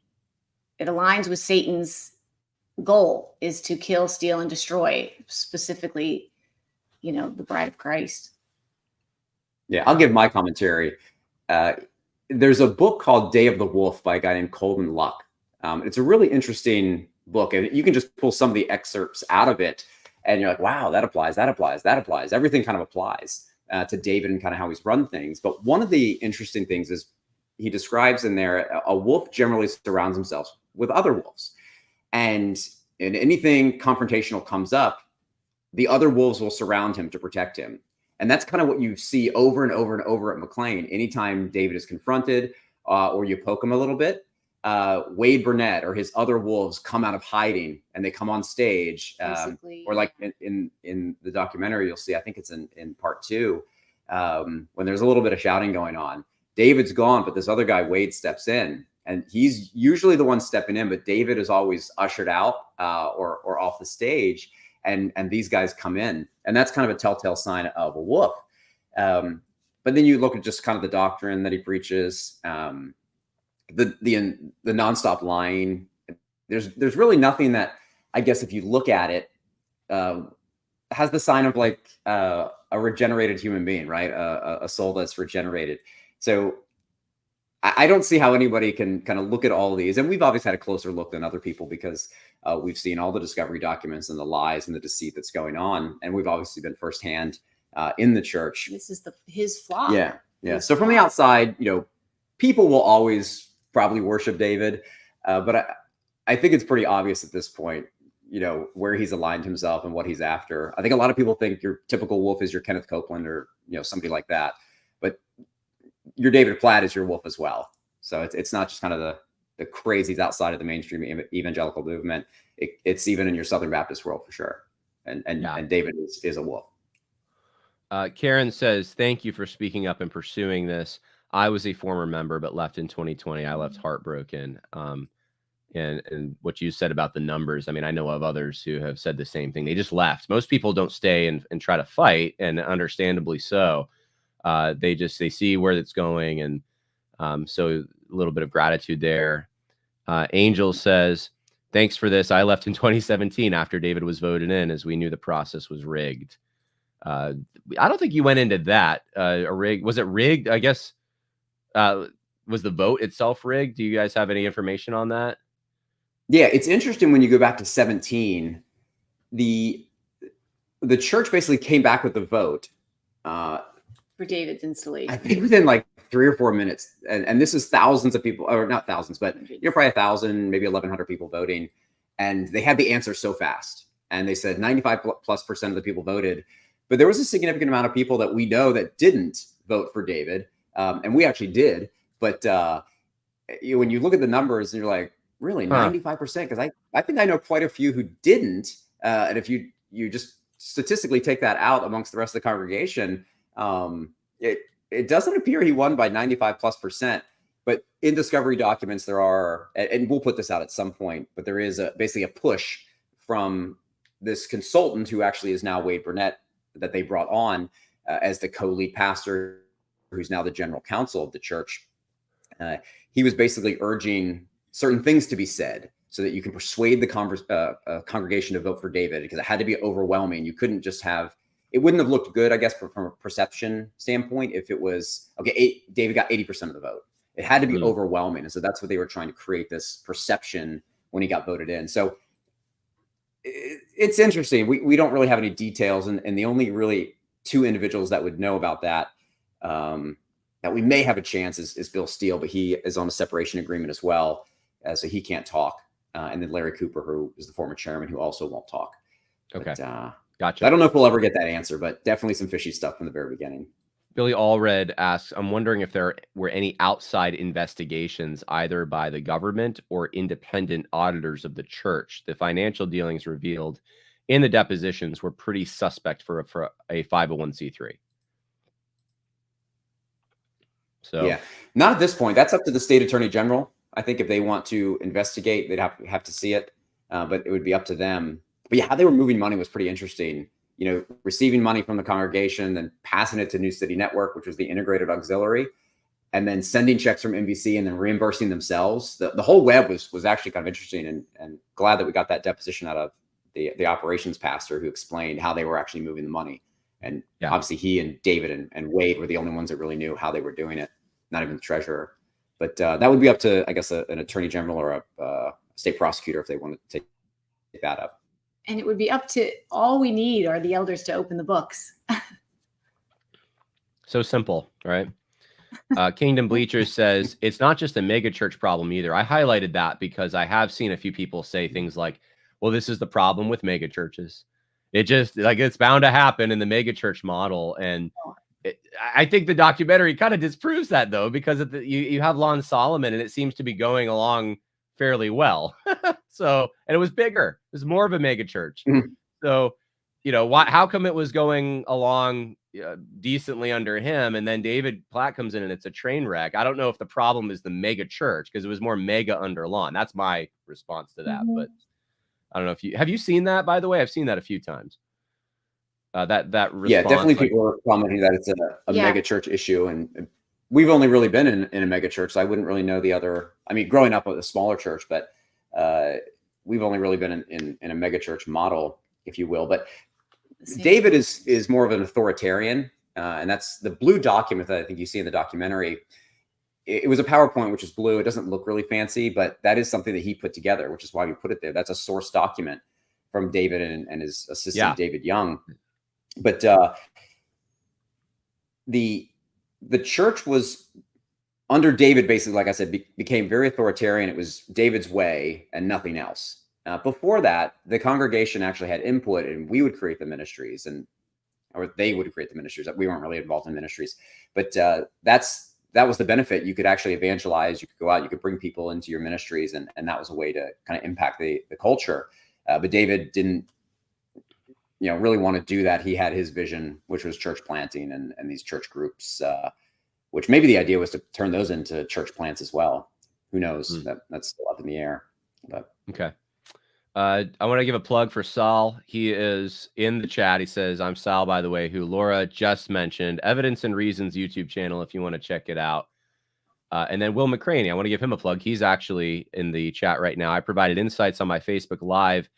It aligns with Satan's goal, is to kill, steal, and destroy, specifically, the bride of Christ. Yeah, I'll give my commentary. There's a book called Day of the Wolf by a guy named Coleman Luck. It's a really interesting book, and you can just pull some of the excerpts out of it, and you're like, wow, that applies, that applies, that applies. Everything kind of applies to David and kind of how he's run things. But one of the interesting things is he describes in there, a wolf generally surrounds himself with other wolves. And anything confrontational comes up, the other wolves will surround him to protect him. And that's kind of what you see over and over and over at McLean. Anytime David is confronted or you poke him a little bit, Wade Burnett or his other wolves come out of hiding and they come on stage. Or like in the documentary, you'll see, I think it's in part 2, when there's a little bit of shouting going on. David's gone, but this other guy, Wade, steps in. And he's usually the one stepping in, but David is always ushered out or off the stage. And these guys come in. And that's kind of a telltale sign of a wolf. But then you look at just kind of the doctrine that he preaches, the nonstop lying. There's really nothing that, I guess, if you look at it, has the sign of like a regenerated human being, right? A soul that's regenerated. So I don't see how anybody can kind of look at all of these. And we've obviously had a closer look than other people because we've seen all the discovery documents and the lies and the deceit that's going on. And we've obviously been firsthand in the church. This is his flock. Yeah. So from the outside, people will always probably worship David. But I think it's pretty obvious at this point, where he's aligned himself and what he's after. I think a lot of people think your typical wolf is your Kenneth Copeland or, somebody like that. But your David Platt is your wolf as well. So it's not just kind of the crazies outside of the mainstream evangelical movement. It's even in your Southern Baptist world for sure. And David is a wolf. Karen says, thank you for speaking up and pursuing this. I was a former member, but left in 2020. I left heartbroken. And what you said about the numbers, I mean, I know of others who have said the same thing. They just left. Most people don't stay and try to fight, and understandably so. They see where it's going. And so a little bit of gratitude there. Angel says, thanks for this. I left in 2017 after David was voted in, as we knew the process was rigged. I don't think you went into that. Was it rigged? I guess, was the vote itself rigged? Do you guys have any information on that? Yeah, it's interesting when you go back to 17, the church basically came back with the vote. For David's installation. I think within like 3 or 4 minutes. And this is thousands of people, or not thousands, but probably 1,000, maybe 1,100 people voting. And they had the answer so fast. And they said 95+% of the people voted. But there was a significant amount of people that we know that didn't vote for David. And we actually did. But when you look at the numbers, and you're like, really, 95%? Because I think I know quite a few who didn't. And if you just statistically take that out amongst the rest of the congregation, it doesn't appear he won by 95+%. But in discovery documents, there are, and we'll put this out at some point, but there is basically a push from this consultant who actually is now Wade Burnett, that they brought on as the co-lead pastor, who's now the general counsel of the church. He was basically urging certain things to be said so that you can persuade the congregation to vote for David, because it had to be overwhelming. You couldn't just have, it wouldn't have looked good, I guess, from a perception standpoint, if it was, okay, David got 80% of the vote. It had to be overwhelming. And so that's what they were trying to create, this perception when he got voted in. So it's interesting. We don't really have any details. And the only really 2 individuals that would know about that, that we may have a chance is Bill Steele, but he is on a separation agreement as well. So he can't talk. And then Larry Cooper, who is the former chairman, who also won't talk. Okay. But, Gotcha. I don't know if we'll ever get that answer, but definitely some fishy stuff from the very beginning. Billy Allred asks, I'm wondering if there were any outside investigations, either by the government or independent auditors of the church. The financial dealings revealed in the depositions were pretty suspect for a 501c3. So yeah, not at this point. That's up to the state attorney general. I think if they want to investigate, they'd have to see it, but it would be up to them. But yeah, how they were moving money was pretty interesting. You know, receiving money from the congregation, then passing it to New City Network, which was the integrated auxiliary, and then sending checks from NBC and then reimbursing themselves. The whole web was actually kind of interesting, and glad that we got that deposition out of the operations pastor who explained how they were actually moving the money. And obviously he and David and Wade were the only ones that really knew how they were doing it, not even the treasurer. But that would be up to, I guess, an attorney general or a state prosecutor if they want to take that up. And it would be up to, all we need are the elders to open the books. So simple, right? Kingdom Bleachers says, it's not just a mega church problem either. I highlighted that because I have seen a few people say things like, well, this is the problem with mega churches. It just, like, it's bound to happen in the mega church model. And I think the documentary kind of disproves that, though, because you have Lon Solomon and it seems to be going along fairly well. So, and it was bigger. It was more of a mega church. Mm-hmm. So, you know, how come it was going along decently under him, and then David Platt comes in and it's a train wreck? I don't know if the problem is the mega church, because it was more mega under Lon. That's my response to that. Mm-hmm. But I don't know if have you seen that, by the way? I've seen that a few times. That response, yeah, definitely people are commenting that it's a mega church issue, and we've only really been in a mega church, so I wouldn't really know the other. I mean, growing up with a smaller church, but we've only really been in a mega church model, if you will. But David is more of an authoritarian, and that's the blue document that I think you see in the documentary. It was a PowerPoint, which is blue. It doesn't look really fancy, but that is something that he put together, which is why we put it there. That's a source document from David and his assistant, David Young. But the church was under David, basically, like I said, became very authoritarian. It was David's way and nothing else. Before that, the congregation actually had input, and we would create the ministries, or they would create the ministries. We weren't really involved in ministries, but that was the benefit. You could actually evangelize. You could go out. You could bring people into your ministries, and that was a way to kind of impact the culture. But David didn't, really want to do that. He had his vision, which was church planting and these church groups, which maybe the idea was to turn those into church plants as well. Who knows? That's still up in the air. But okay. I want to give a plug for Sal. He is in the chat. He says, I'm Sal, by the way, who Laura just mentioned. Evidence and Reasons YouTube channel, if you want to check it out. And then Will McCraney, I want to give him a plug. He's actually in the chat right now. I provided insights on my Facebook Live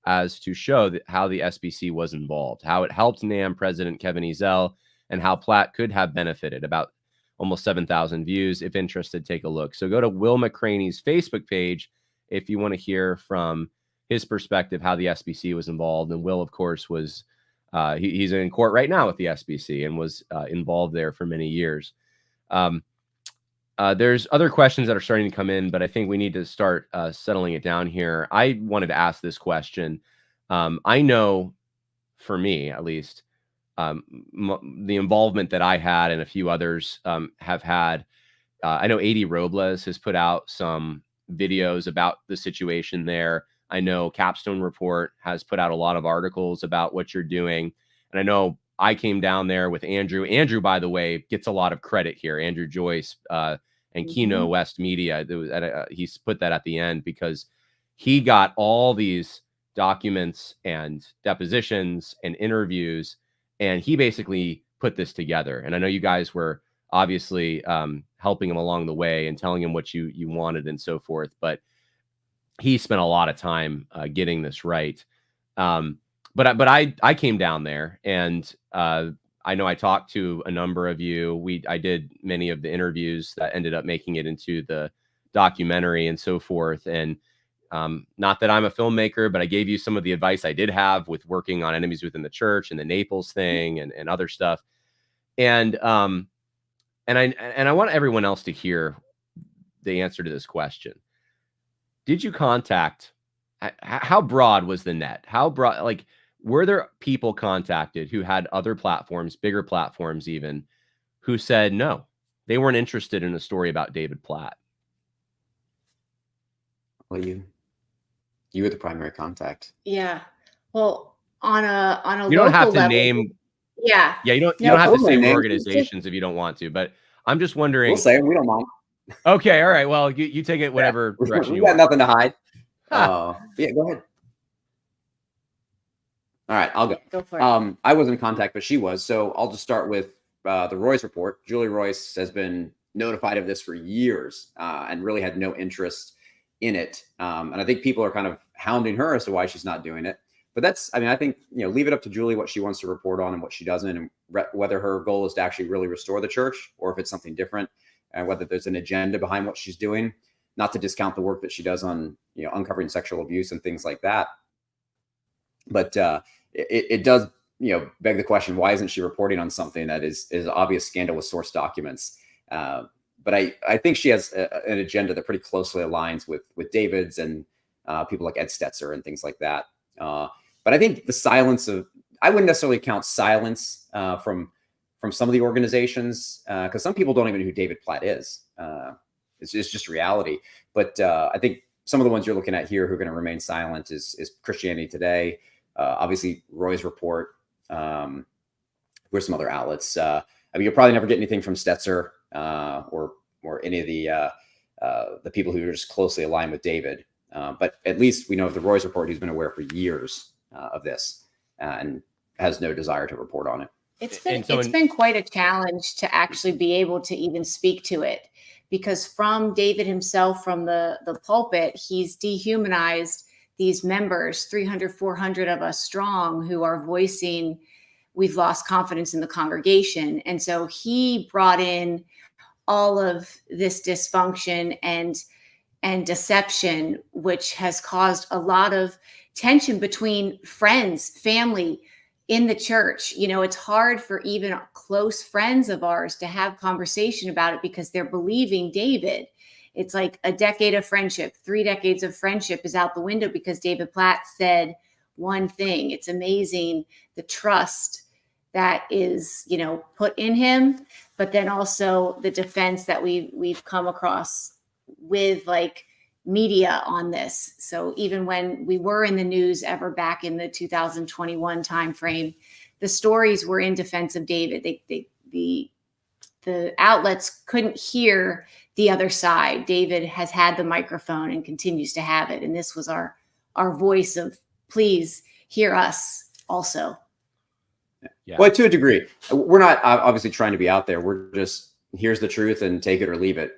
as to show how the SBC was involved, how it helped NAM President Kevin Ezell, and how Platt could have benefited. About almost 7,000 views. If interested, take a look. So go to Will McCraney's Facebook page if you want to hear from his perspective how the SBC was involved. And Will, of course, was he's in court right now with the SBC and was involved there for many years. There's other questions that are starting to come in, but I think we need to start settling it down here. I wanted to ask this question. I know, for me at least, the involvement that I had and a few others have had. I know A.D. Robles has put out some videos about the situation there. I know Capstone Report has put out a lot of articles about what you're doing. And I know I came down there with Andrew. Andrew, by the way, gets a lot of credit here. Andrew Joyce and Kino West Media. He's put that at the end because he got all these documents and depositions and interviews, and he basically put this together. And I know you guys were obviously helping him along the way and telling him what you wanted and so forth. But he spent a lot of time getting this right. But I came down there, and I know I talked to a number of you. I did many of the interviews that ended up making it into the documentary and so forth. And not that I'm a filmmaker, but I gave you some of the advice I did have with working on Enemies Within the Church and the Naples thing and other stuff. And I want everyone else to hear the answer to this question. Did you contact? How broad was the net? How broad? Like, were there people contacted who had other platforms, bigger platforms even, who said no, they weren't interested in a story about David Platt? Well, you were the primary contact. Yeah. Well, on a you don't have to level, name. Yeah. Yeah. You don't have to say organizations if you don't want to, but I'm just We'll wondering. say we don't mind. Okay, all right. Well, you take it whatever direction We you got want. nothing to hide. Yeah, go ahead. All right, I'll go. Go for it. I wasn't in contact, but she was. So I'll just start with the Royce report. Julie Royce has been notified of this for years and really had no interest in it. And I think people are kind of hounding her as to why she's not doing it. But I think, leave it up to Julie what she wants to report on and what she doesn't, and whether her goal is to actually really restore the church or if it's something different, and whether there's an agenda behind what she's doing. Not to discount the work that she does on, uncovering sexual abuse and things like that. But it does, beg the question, why isn't she reporting on something that is obvious scandal with source documents? But I think she has an agenda that pretty closely aligns with David's and people like Ed Stetzer and things like that. But I think the silence I wouldn't necessarily count silence from some of the organizations, because some people don't even know who David Platt is. It's just reality. But I think some of the ones you're looking at here who are going to remain silent is Christianity Today, obviously Roy's report. Where's some other outlets? You'll probably never get anything from Stetzer or any of the people who are just closely aligned with David. But at least we know of the Roy's report, he's been aware for years of this and has no desire to report on it. It's been quite a challenge to actually be able to even speak to it, because from David himself, from the pulpit, he's dehumanized these members, 300, 400 of us strong, who are voicing, we've lost confidence in the congregation. And so he brought in all of this dysfunction and deception, which has caused a lot of tension between friends, family, in the church. It's hard for even close friends of ours to have conversation about it because they're believing David. It's like a decade of friendship, 3 decades of friendship is out the window because David Platt said one thing. It's amazing the trust that is, put in him, but then also the defense that we've come across with like media on this. So even when we were in the news ever back in the 2021 timeframe, the stories were in defense of David. The outlets couldn't hear the other side. David has had the microphone and continues to have it. And this was our voice of, please hear us also. Yeah. Well, to a degree, we're not obviously trying to be out there. We're just, here's the truth and take it or leave it.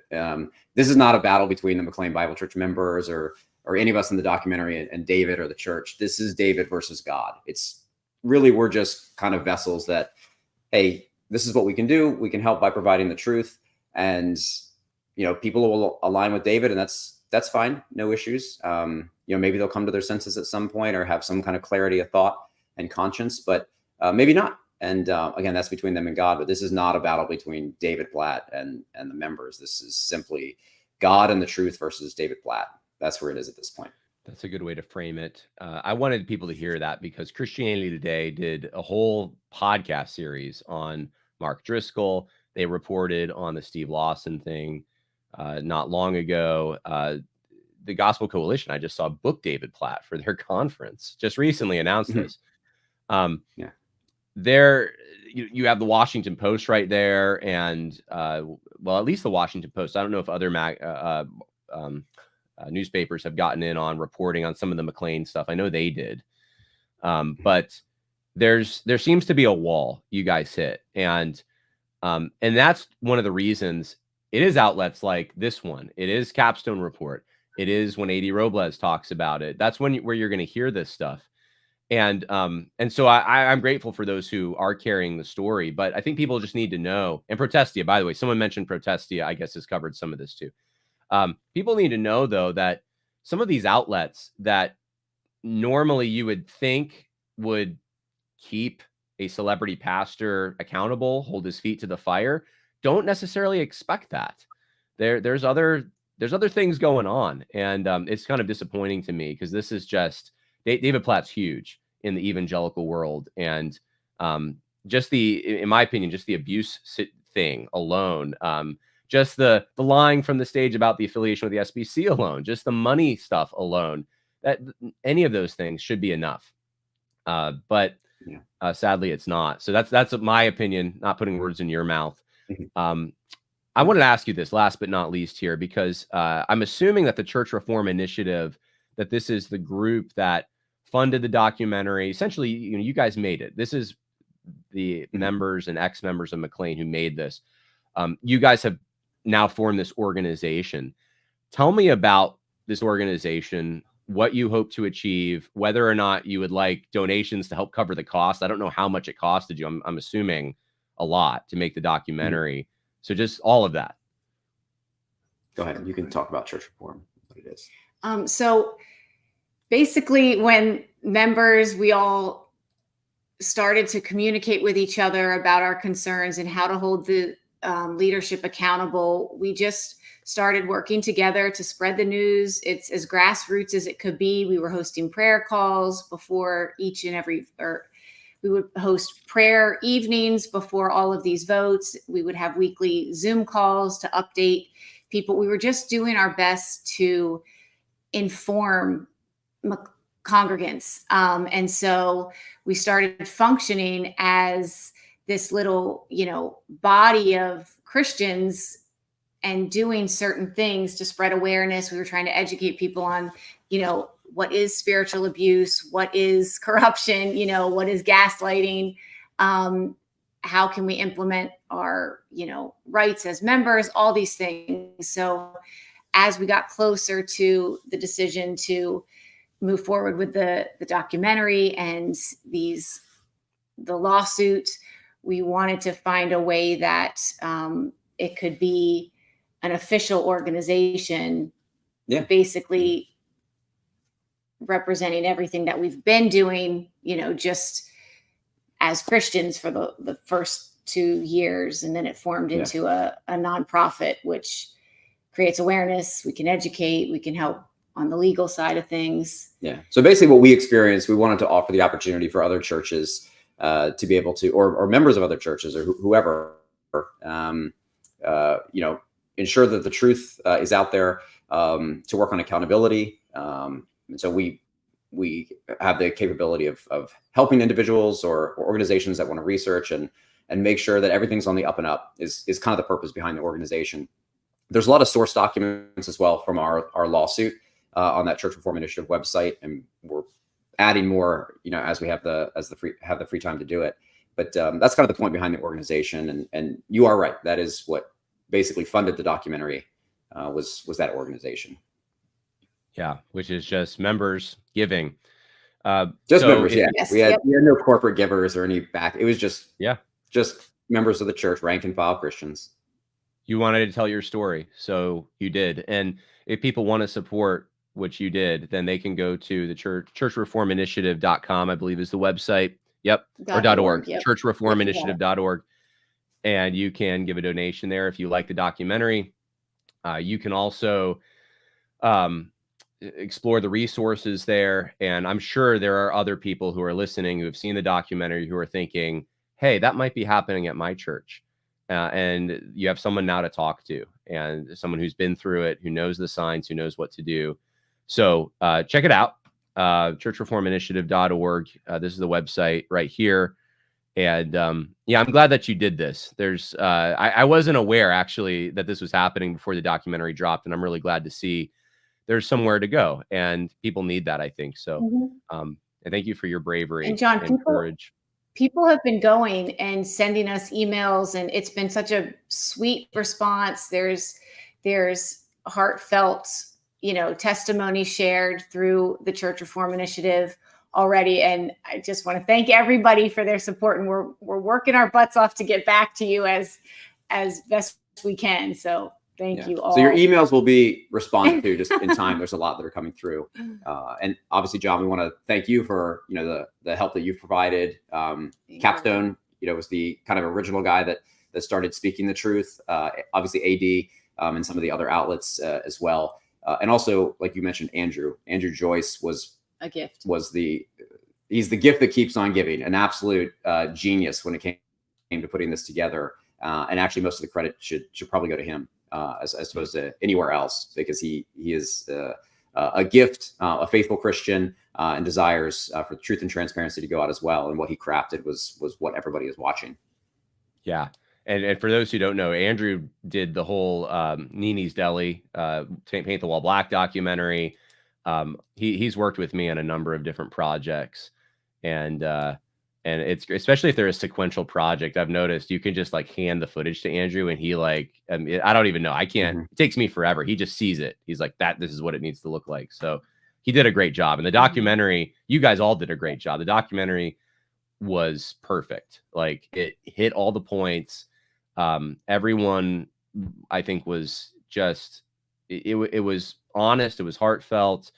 This is not a battle between the McLean Bible Church members or any of us in the documentary and David or the church. This is David versus God. It's really, we're just kind of vessels that, hey, this is what we can do. We can help by providing the truth, and people will align with David, and that's fine, no issues. Maybe they'll come to their senses at some point or have some kind of clarity of thought and conscience, but maybe not. And again, that's between them and God. But this is not a battle between David Platt and the members. This is simply God and the truth versus David Platt. That's where it is at this point. That's a good way to frame it. I wanted people to hear that because Christianity Today did a whole podcast series on Mark Driscoll. They reported on the Steve Lawson thing not long ago. The Gospel Coalition, I just saw, booked David Platt for their conference. Just recently announced this. Yeah. There, you have the Washington Post right there, and at least the Washington Post. I don't know if other newspapers have gotten in on reporting on some of the McLean stuff. I know they did, but there seems to be a wall you guys hit, and that's one of the reasons. It is outlets like this one. It is Capstone Report. It is when A.D. Robles talks about it. That's where you're going to hear this stuff. And so I'm grateful for those who are carrying the story, but I think people just need to know. And Protestia, by the way, someone mentioned Protestia, I guess, has covered some of this too. People need to know, though, that some of these outlets that normally you would think would keep a celebrity pastor accountable, hold his feet to the fire, don't necessarily expect that. There's other things going on, and it's kind of disappointing to me because this is just. David Platt's huge in the evangelical world, and in my opinion, just the abuse thing alone, just the lying from the stage about the affiliation with the SBC alone, just the money stuff alone, that any of those things should be enough. But sadly, it's not. So that's my opinion. Not putting words in your mouth. I wanted to ask you this last but not least here, because I'm assuming that the Church Reform Initiative, that this is the group that funded the documentary. Essentially, you guys made it. This is the members and ex-members of McLean who made this. You guys have now formed this organization. Tell me about this organization, what you hope to achieve, whether or not you would like donations to help cover the cost. I don't know how much it costed you. I'm assuming a lot to make the documentary. So just all of that. Go ahead. You can talk about church reform, what it is. So basically, when members, we all started to communicate with each other about our concerns and how to hold the leadership accountable, we just started working together to spread the news. It's as grassroots as it could be. We were hosting prayer calls before each and every, or we would host prayer evenings before all of these votes. We would have weekly Zoom calls to update people. We were just doing our best to inform congregants. And so we started functioning as this little, body of Christians and doing certain things to spread awareness. We were trying to educate people on, what is spiritual abuse? What is corruption? What is gaslighting? How can we implement our, rights as members, all these things. So as we got closer to the decision to move forward with the documentary and the lawsuit, we wanted to find a way that it could be an official organization, basically representing everything that we've been doing, just as Christians for the first 2 years. And then it formed into a nonprofit, which creates awareness. We can educate, we can help on the legal side of things. Yeah. So basically what we experienced, we wanted to offer the opportunity for other churches to be able to, or members of other churches or whoever, ensure that the truth is out there, to work on accountability. And so we have the capability of helping individuals or organizations that want to research and make sure that everything's on the up and up is kind of the purpose behind the organization. There's a lot of source documents as well from our lawsuit on that Church Reform Initiative website, and we're adding more, as we have the free time to do it. But that's kind of the point behind the organization. And you are right. That is what basically funded the documentary, was that organization. Yeah, which is just members giving. Just members, yeah. Yes, we had no corporate givers or any back. It was just members of the church, rank and file Christians. You wanted to tell your story, so you did. And if people want to support what you did, then they can go to the churchreforminitiative.com, I believe is the website. Yep. Or .org. Yep. Churchreforminitiative.org. And you can give a donation there if you like the documentary. You can also explore the resources there. And I'm sure there are other people who are listening who have seen the documentary who are thinking, hey, that might be happening at my church. And you have someone now to talk to, and someone who's been through it, who knows the signs, who knows what to do. So check it out, churchreforminitiative.org. This is the website right here. And I'm glad that you did this. There's I wasn't aware actually that this was happening before the documentary dropped, and I'm really glad to see there's somewhere to go, and people need that, I think. So and thank you for your bravery and John, courage. People have been going and sending us emails, and it's been such a sweet response. There's heartfelt, testimony shared through the Church Reform Initiative already. And I just want to thank everybody for their support. And we're working our butts off to get back to you as best we can. So thank you all. So your emails will be responded to just in time. There's a lot that are coming through. And obviously, John, we want to thank you for, the help that you've provided. Capstone, was the kind of original guy that started speaking the truth. Obviously AD, and some of the other outlets as well. And also, like you mentioned, Andrew Joyce was a gift. He's the gift that keeps on giving, an absolute genius when it came to putting this together. And actually most of the credit should probably go to him. As opposed to anywhere else, because he is a gift, a faithful Christian, and desires for truth and transparency to go out as well. And what he crafted was what everybody is watching. Yeah. And for those who don't know, Andrew did the whole Nini's Deli Paint the Wall Black documentary. He's worked with me on a number of different projects, and it's especially if they're a sequential project. I've noticed you can just like hand the footage to Andrew, and he like I don't even know. I can't. It takes me forever. He just sees it. He's like this is what it needs to look like. So he did a great job. And the documentary, you guys all did a great job. The documentary was perfect. Like it hit all the points. Everyone, I think, was just it was honest. It was heartfelt.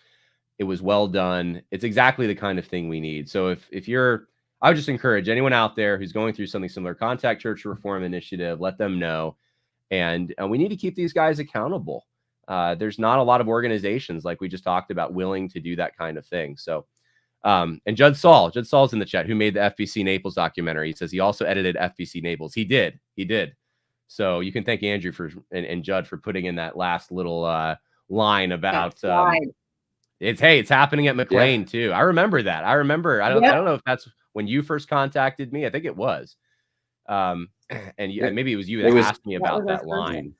It was well done. It's exactly the kind of thing we need. So if you're, I would just encourage anyone out there who's going through something similar, contact Church Reform Initiative, let them know. And we need to keep these guys accountable. There's not a lot of organizations, like we just talked about, willing to do that kind of thing. So, and Judd Saul's in the chat, who made the FBC Naples documentary. He says he also edited FBC Naples. He did. So you can thank Andrew and Judd for putting in that last little line about it's happening at McLean too. I remember that. I don't know if that's when you first contacted me. I think it was. And maybe it was you that asked me about that line.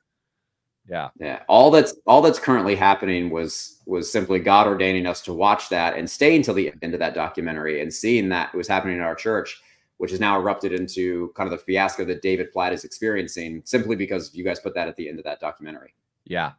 Yeah. All that's currently happening was simply God ordaining us to watch that and stay until the end of that documentary, and seeing that it was happening in our church, which has now erupted into kind of the fiasco that David Platt is experiencing, simply because you guys put that at the end of that documentary. Yeah.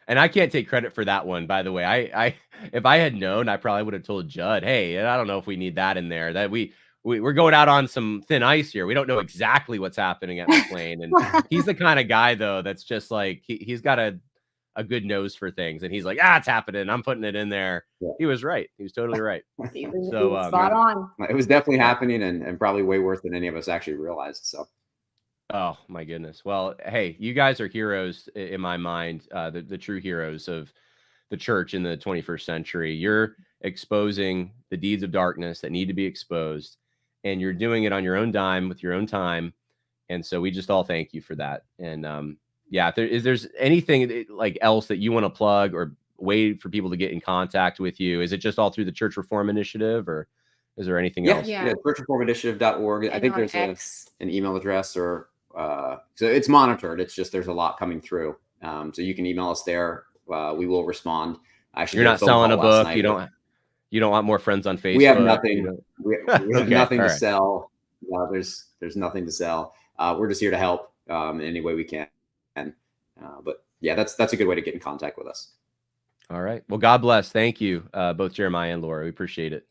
And I can't take credit for that one, by the way. I if I had known, I probably would have told Judd, hey, I don't know if we need that in there. That we're going out on some thin ice here. We don't know exactly what's happening at McLean. And he's the kind of guy, though, that's just like, he's got a good nose for things. And he's like, it's happening. I'm putting it in there. Yeah. He was right. He was totally right. So spot on. It was definitely happening, and probably way worse than any of us actually realized. So. Oh, my goodness. Well, hey, you guys are heroes in my mind, the true heroes of the church in the 21st century. You're exposing the deeds of darkness that need to be exposed, and you're doing it on your own dime with your own time. And so we just all thank you for that. And if there's anything like else that you want to plug or way for people to get in contact with you, is it just all through the Church Reform Initiative, or is there anything else? Yeah, churchreforminitiative.org. I think there's an email address, or so it's monitored. It's just there's a lot coming through. So you can email us there. We will respond. Actually, you're not selling a book. You don't want more friends on Facebook. We have nothing. We have nothing to sell. There's nothing to sell. We're just here to help in any way we can. But yeah, that's a good way to get in contact with us. All right. Well, God bless. Thank you, both Jeremiah and Laura. We appreciate it.